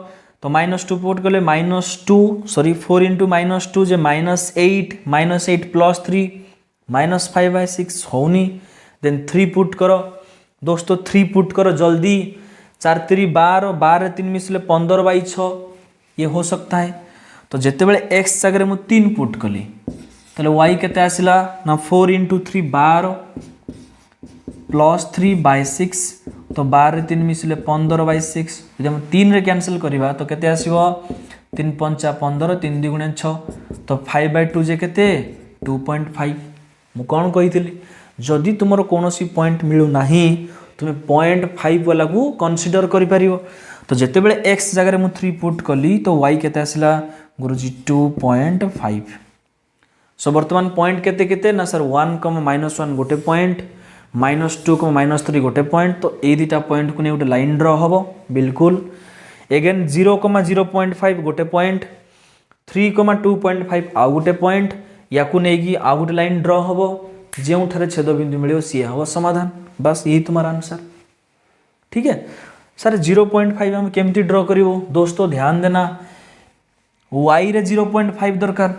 तो -2 पुट कले -2 सॉरी 4 × -2 जे -8 -8 + 3 -5/6 होनी देन 3 पुट करो दोस्तों 3 पुट करो जल्दी 4 3 12 12 रे 3 मिसले 15/6 ये हो सकता है तो जिते बेले x जगह मु 3 पुट कली ताले y केते आसिला ना 4 × 3 12 + 3/6 तो 12 रे 3 मिसले 15/6 जब हम 3 रे कैंसिल करिवा तो केते आसीबो 3 5 15 3 2 × 6 तो 5/2 जे केते 2.5 मु कोन कहितली जदि तुमरो कोनोसी पॉइंट मिलु नाही तुमे 0.5 वाला को कंसीडर करि परिबो तो जेते बेले x जगह मु 3 पुट कली तो y केते आसिला गुरुजी 2.5 सो वर्तमान पॉइंट केते केते ना सर 1, -1 गोटे पॉइंट -2, -3 गोटे पॉइंट तो ए दुटा पॉइंट को ने गोटे लाइन ड्रा हबो बिल्कुल अगेन 0, 0.5 गोटे पॉइंट 3, 2.5 आउ गोटे पॉइंट याकू नेगी आउ गोटे लाइन ड्रा हबो जेउ थारे छेद बिंदु मिलियो सी हबो समाधान बस यही तुम्हारा आंसर ठीक है सर 0.5 हम केमती ड्रा करिवो दोस्तों ध्यान देना y रे 0.5 दरकार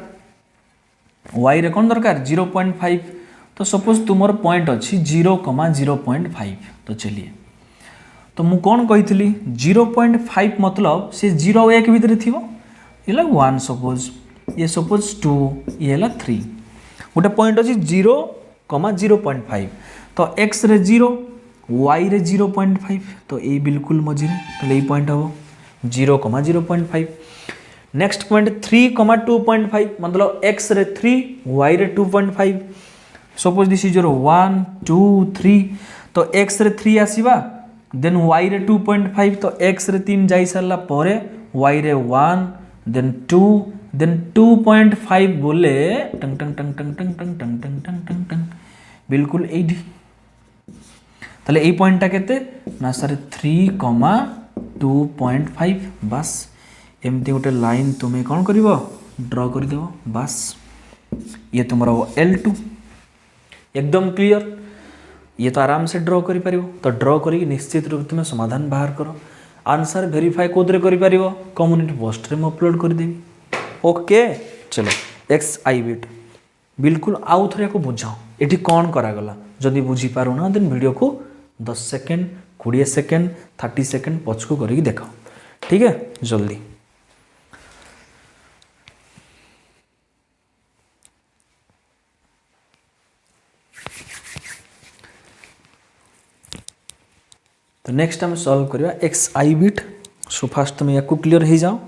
y रे कोन दरकार 0.5 तो सपोज तुमर पॉइंट अच्छी 0, 0.5 तो चलिए तो मु कौन कही 0.5 मतलब से 0 और 1 भितर थी ये 1 सपोज ये सपोज 2 ये 3 गोटे पॉइंट अच्छी 0, 0.5 तो x रे 0 y रे 0.5 तो ये बिल्कुल मझे तो ये पॉइंट हम 0, 0.5 नेक्स्ट पॉइंट 3, 2.5 मतलब x रे 3 y रे 2.5 सपोज दिस इज योर 1 2 3 तो x रे 3 आसीबा देन y रे 2.5 तो x रे 3 जाई सारला परे y रे 1 देन 2 देन 2.5 बोले टंग टंग टंग टंग टंग टंग टंग टंग टंग टंग टंग बिल्कुल एडी ताले ए पॉइंटटा केते ना सर 3,2.5 बस एमती गोटे लाइन तुम्हें कौन करिवो ड्रॉ कर देव बस ये तुम्हारा L2 एकदम क्लियर ये तो आराम से ड्रॉ करि परिवो तो ड्रॉ करी निश्चित रूप तुम्हें समाधान बाहर करो आंसर वेरीफाई कोदरे करि परिवो कम्युनिटी पोस्ट रे म अपलोड कर देबी ओके चलो एक्स आई बिट बिल्कुल आउ थरे को बुझाओ एठी कौन करा गला जदी बुझी पारो ना देन वीडियो को 10 सेकंड 20 सेकंड 30 सेकंड पछको करी देखाओ ठीक है जल्दी तो नेक्स्ट हम सॉल्व करिया एक्स आई बिट सो फास्ट तुम या क्लियर हो जाओ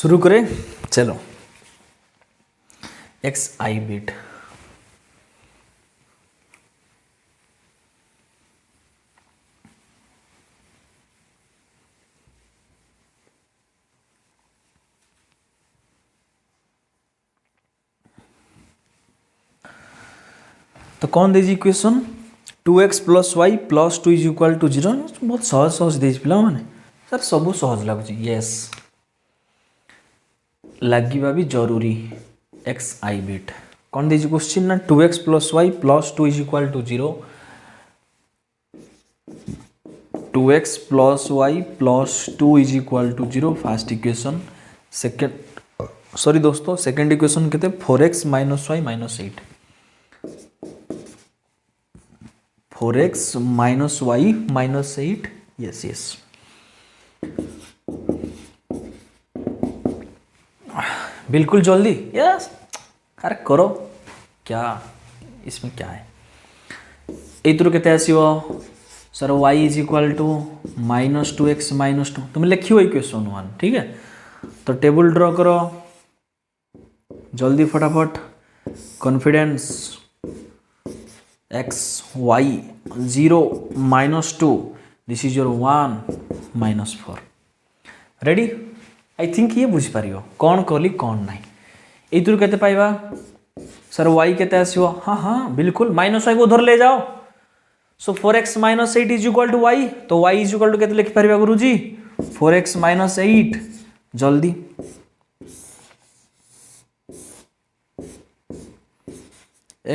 शुरू करें चलो एक्स आई बिट तो कौन दीजिए इक्वेशन 2x + y + 2 = 0 बहुत सहज सहज दीजिए पिला माने सर सब सहज लगुच यस लगिबा भी जरूरी एक्स आई बिट कौन दीजिए क्वेश्चन ना 2x + y + 2 = 0 2x + y + 2 = 0 first equation second sorry दोस्तों सेकंड इक्वेशन केते 4x - y - 8 4x - y - 8 yes yes बिल्कुल जल्दी यस अरे करो क्या इसमें क्या है इतरो केते आसीबो सर y = -2x - 2 तुम लिखियो इक्वेशन 1 ठीक है तो टेबल ड्रॉ करो जल्दी फटाफट confidence x y 0 - 2 this is your 1 - 4 ready I think ये बुझी पारियो कौन कली कौन नहीं एतुर केते पाइबा सर y केते आसीबो हां हां बिल्कुल -y को उधर ले जाओ सो 4x - 8 = y तो y = केते लिख पारिबा गुरुजी 4x - 8 जल्दी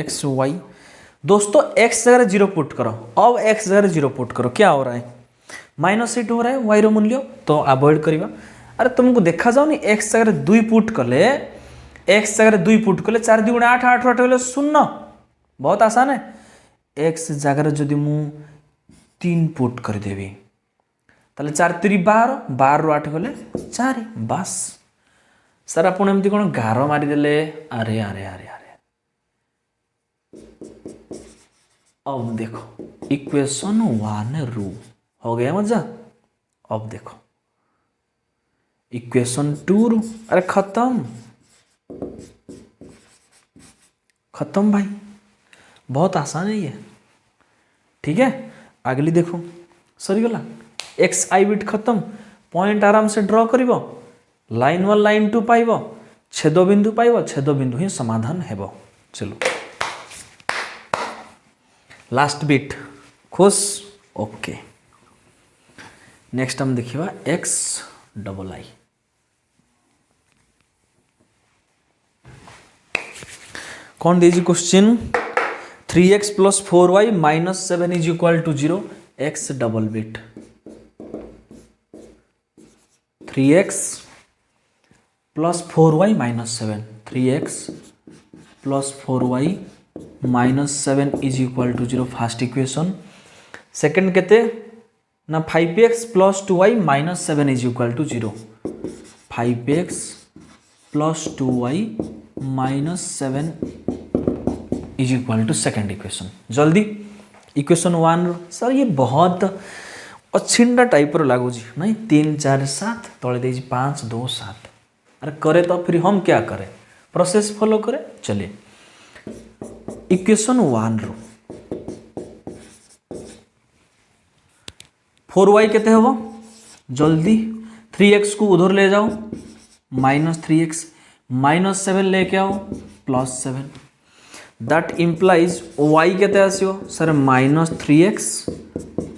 x y दोस्तों x जगह 0 पुट करो अब x जगह 0 पुट करो क्या हो रहा है -8 हो रहा है y रो मूल्य तो अवॉइड करिबा अरे तुमको देखा जाओनी x जगह 2 पुट कले x जगह 2 पुट कले 4 2 8 8 8 होले 0 बहुत आसान है x जगह जदि मु 3 पुट कर देबी ताले 4 3 12 12 रो 8 होले 4 बस सर आपण एमती कोन गारो मारी देले अरे अरे अरे अरे अब देखो इक्वेशन 1 रू हो गया मजा अब देखो इक्वेशन 2 रू अरे खत्म खत्म भाई बहुत आसान है ये ठीक है अगली देखो सरी गला एक्स आई बिट खत्म पॉइंट आराम से ड्रॉ करिवो लाइन 1 लाइन 2 पाइबो छेद बिंदु पाइबो छेद बिंदु ही समाधान हेबो चलो लास्ट बिट खुश ओके नेक्स्ट हम देखिबा एक्स डबल आई कौन दीजिए question 3x + 4y - 7 = 0 x double bit 3x + 4y - 7 3x + 4y - 7 = 0 first equation second केते ना 5x + 2y - 7 = 0 5x plus 2y minus 7 is equal to second equation. जल्दी इक्वेशन 1 सर ये बहुत अच्छिंडा टाइप लगुच नहीं 3 4 7 तले दे 5 2 7 अरे करे तो फिर हम क्या करें प्रोसेस फॉलो करें। चलिए इक्वेशन 1 रो 4y केते होबो जल्दी 3x को उधर ले जाओ माइनस 3x माइनस 7 लेके आओ प्लस 7 दैट इम्प्लाइज y केते आसियो सर minus 3x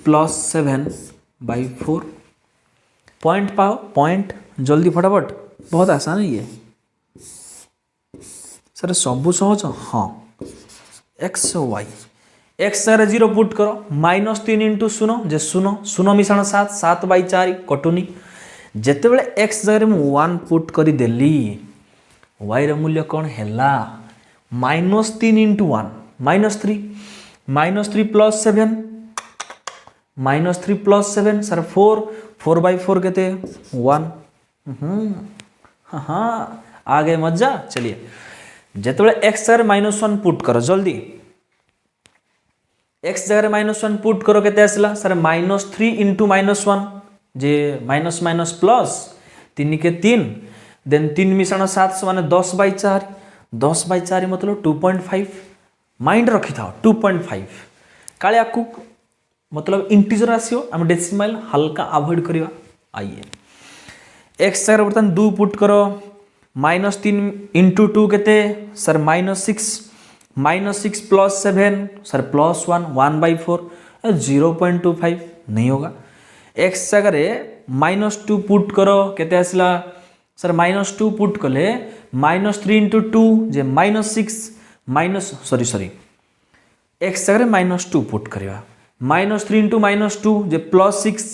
plus 7 by 4 point पाओ पॉइंट जल्दी फटाफट बहुत आसान है ये सर सबू सहज हाँ एक्स वाई एक्स सारे 0 पुट करो माइनस 3 इंटू शून जे शून शून मिशाण 7 7 बाई 4 कटुनी जिते बड़े एक्स जगह मुझे 1 पुट कर देली वाई मूल्य कौन है minus 3 into 1 minus 3 plus 7 minus 3 plus 7 sir 4 4 by 4 के 1 हाँ आ गए मजा। चलिए जिते एक्स जगह माइनस 1 पुट करो जल्दी एक्स जगह माइनस 1 पुट करो के आसला सर माइनस 3 इंटू माइनस 1 जे माइनस माइनस प्लस 3 के 3 देन 3 मिशाण 7 माने 10 बाई 4 मतलब 2.5 माइंड रखी था 2.5 काले आपको मतलब इंटीजर आसियो आम डेसिमल हल्का अवॉइड करवा। आइए एक्स जगह बर्तमान 2 पुट करो माइनस 3 इंटू 2 के sir minus 6 plus 7 sir plus 1 by 4 0.25 नहीं होगा। एक्स जगह माइनस 2 पुट करो केते आसला सर माइनस 2 पुट कले माइनस 3 इंटू 2 जे माइनस 6 माइनस सॉरी एक्स जगह माइनस 2 पुट करवा माइनस 3 इंटू माइनस 2 जे प्लस 6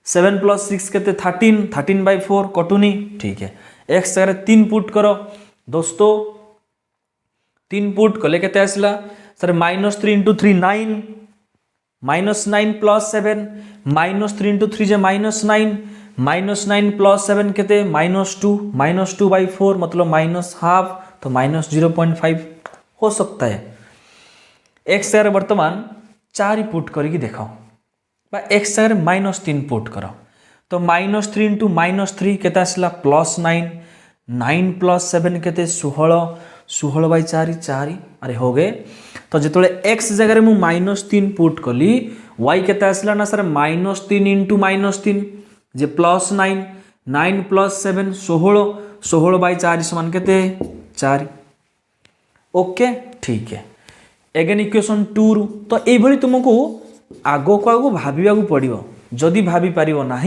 7 प्लस 6 के 13 बाई 4 कटुनी ठीक है। एक्स जगह 3 पुट करो दोस्तों 3 पुट कले केते आसला sir minus 3 into 3 9 minus 9 plus 7 minus 3 into 3 जे माइनस 9 प्लस 7 के माइनस 2 बाई 4 मतलब माइनस हाफ तो माइनस 0.5 हो सकता है। एक्स जगह वर्तमान 4 पुट करके देखाओ एक्स जगह माइनस 3 पुट करो तो माइनस 3 इंटू माइनस 3 के प्लस 9 प्लस 7 के 16 बाई 4 अरे हो गए। तो जो एक्स जगह मुझे माइनस 3 पुट कली वाई के ना sir minus 3 into minus 3 J plus 9 plus 7 16 by 4 समान के 4 ओके ठीक है। एगेन इक्वेशन 2 रु तो ये तुमको आगो को आगो भाविया पड़ो जदि भाभी पार ना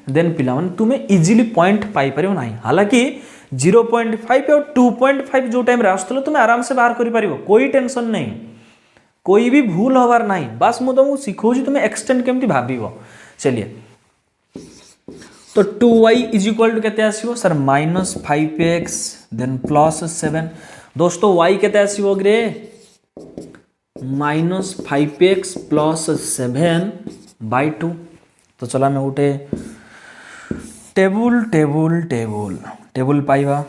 देन पिला तुम्हें इजिली पॉइंट पाई पार ना हालांकि 0.5 और 2.5 जो टाइम आसुल तुम आराम से बाहर कर पार कोई टेंशन नहीं कोई भी भूल हबार ना बस मुझे तुमको शिखौची तुम एक्सटेंड केमती भाव। चलिए तो 2y इज इक्वल टू के sir minus 5x then plus 7 दोस्तों y के आसो grey minus 5x plus 7 by 2 तो चला मैं गोटे टेबुल टेबुल टेबुल टेबुल पाइबा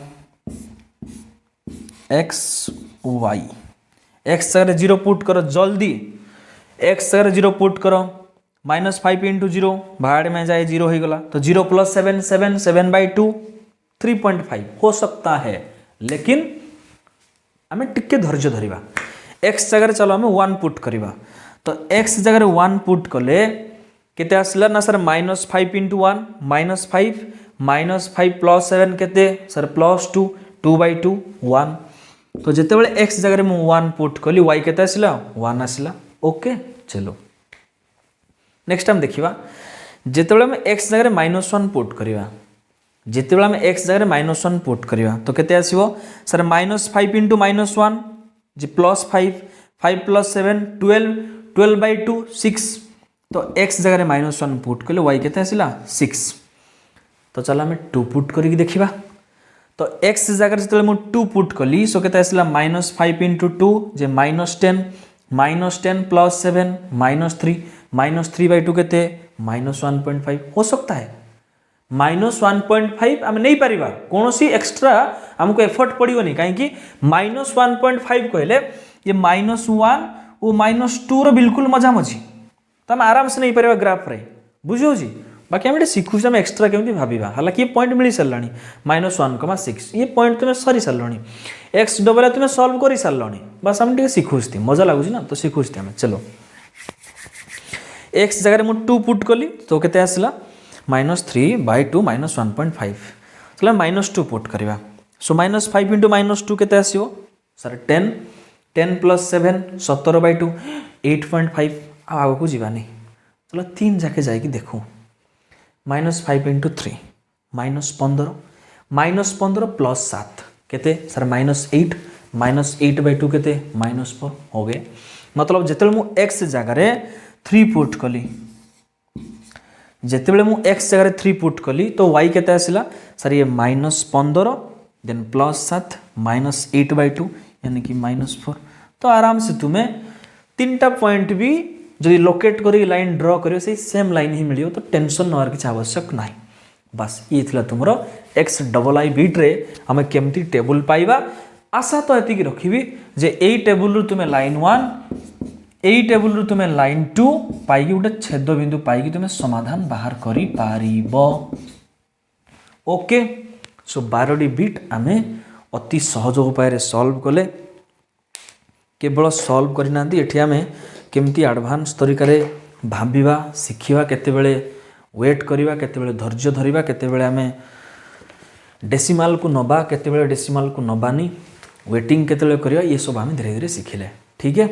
एक्स वाई एक्स जगह 0 पुट करो जल्दी एक्स जगह 0 पुट करो माइनस 5 इंटू 0 भाड़ में जाए 0 हो गला तो 0 प्लस 7 बाई 2 3.5 हो सकता है लेकिन आम टिके धैर्य धरिबा। एक्स जगह चलो आम 1 पुट करवा तो एक्स जगह 1 पुट कले केते आसला ना sir minus 5 into 1 minus 5 plus 7 के सर प्लस 2 बाई 2 1 तो जिते बड़े एक्स जगह मुझे 1 पुट कली वाई के आसला 1 आसला ओके। चलो नेक्स्ट टाइम देखा जिते बड़े एक्स जगह माइनस 1 पुट करवा जिते बड़े एक्स जगह माइनस 1 पुट करवा तो केते आसीबो सर माइनस 5 इंटू माइनस 1 जी प्लस 5 प्लस 7 12 बाई 2 6 तो एक्स जगह माइनस 1 पुट कले वाई के आसला 6 तो चलो आम 2 पुट करके देखा तो एक्स जगह जो मुझे 2 पुट कली सो के आसला minus 5 into 2 J minus 10 plus 7 minus 3 by 2 के माइनस 1.5 हो सकता है -1.5 आम नहीं पारिबा कौन सी एक्स्ट्रा आमको एफर्ट पड़ोनी कहीं -1.5 कहले ये -1 और -2 रो बिल्कुल मझामझी तो आम आराम से नहीं पारिबा ग्राफ रे बुझो जी बाकी आम शिखु आम एक्स्ट्रा केमती भाविबा हालांकि ये पॉइंट मिल सारा -1,6 ये पॉइंट तुम सरी सारा एक्स डबल तुम सॉल्व कर सारा बस आम शिखुती मजा लगुच ना तो शिखुती आम चलो एक्स जगह मुझे 2 पुट कली तो केते आसला -3/2 -1.5 चलो -2 पुट करवा सो -5 × -2 केते आसीबो सर 10 + 7 17/2 8.5 आगो को जीवानी चलो 3 जाके जाइए देखू -5 × 3 -15 -15 + 7 केते सर -8 -8/2 केते -4 हो गए मतलब जिते मु एक्स जगार 3 पुट कली जिते मु एक्स जगह 3 पुट कली तो y केते आसिला सर ये -15 देन +7 -8/2 यानी कि -4 तो आराम से तुम्हें 3टा पॉइंट भी जदि लोकेट करी लाइन ड्रॉ करियो से सेम लाइन ही मिलियो तो टेंशन नवार किसी आवश्यक नहीं बस ये थिला तुमरो एक्स डबल आई बीट रे हमें केमती टेबल पाइबा आशा तो एतिकी रखिबी जे एई टेबल रु तुमे लाइन 1 एई टेबल रु तुमे लाइन 2 पाइकी गोटे छेद बिंदु पाइकी तुमे समाधान बाहर करि पारिबो ओके सो 12टी बीट आमे अति सहज उपाय रे सॉल्व कले केवल सॉल्व करना एठी आमे केमती एडवांस तरीका रे भाबिबा शिखिबा केतेबेले वेट करिबा केतेबेले धैर्य धरिबा केतेबेले आमे डेसिमाल को नबा केतेबेले डेसिमाल को नबानी वेटिंग केतेबेले करिबा ये सब आमे धीरे धीरे शिखिले ठीक है।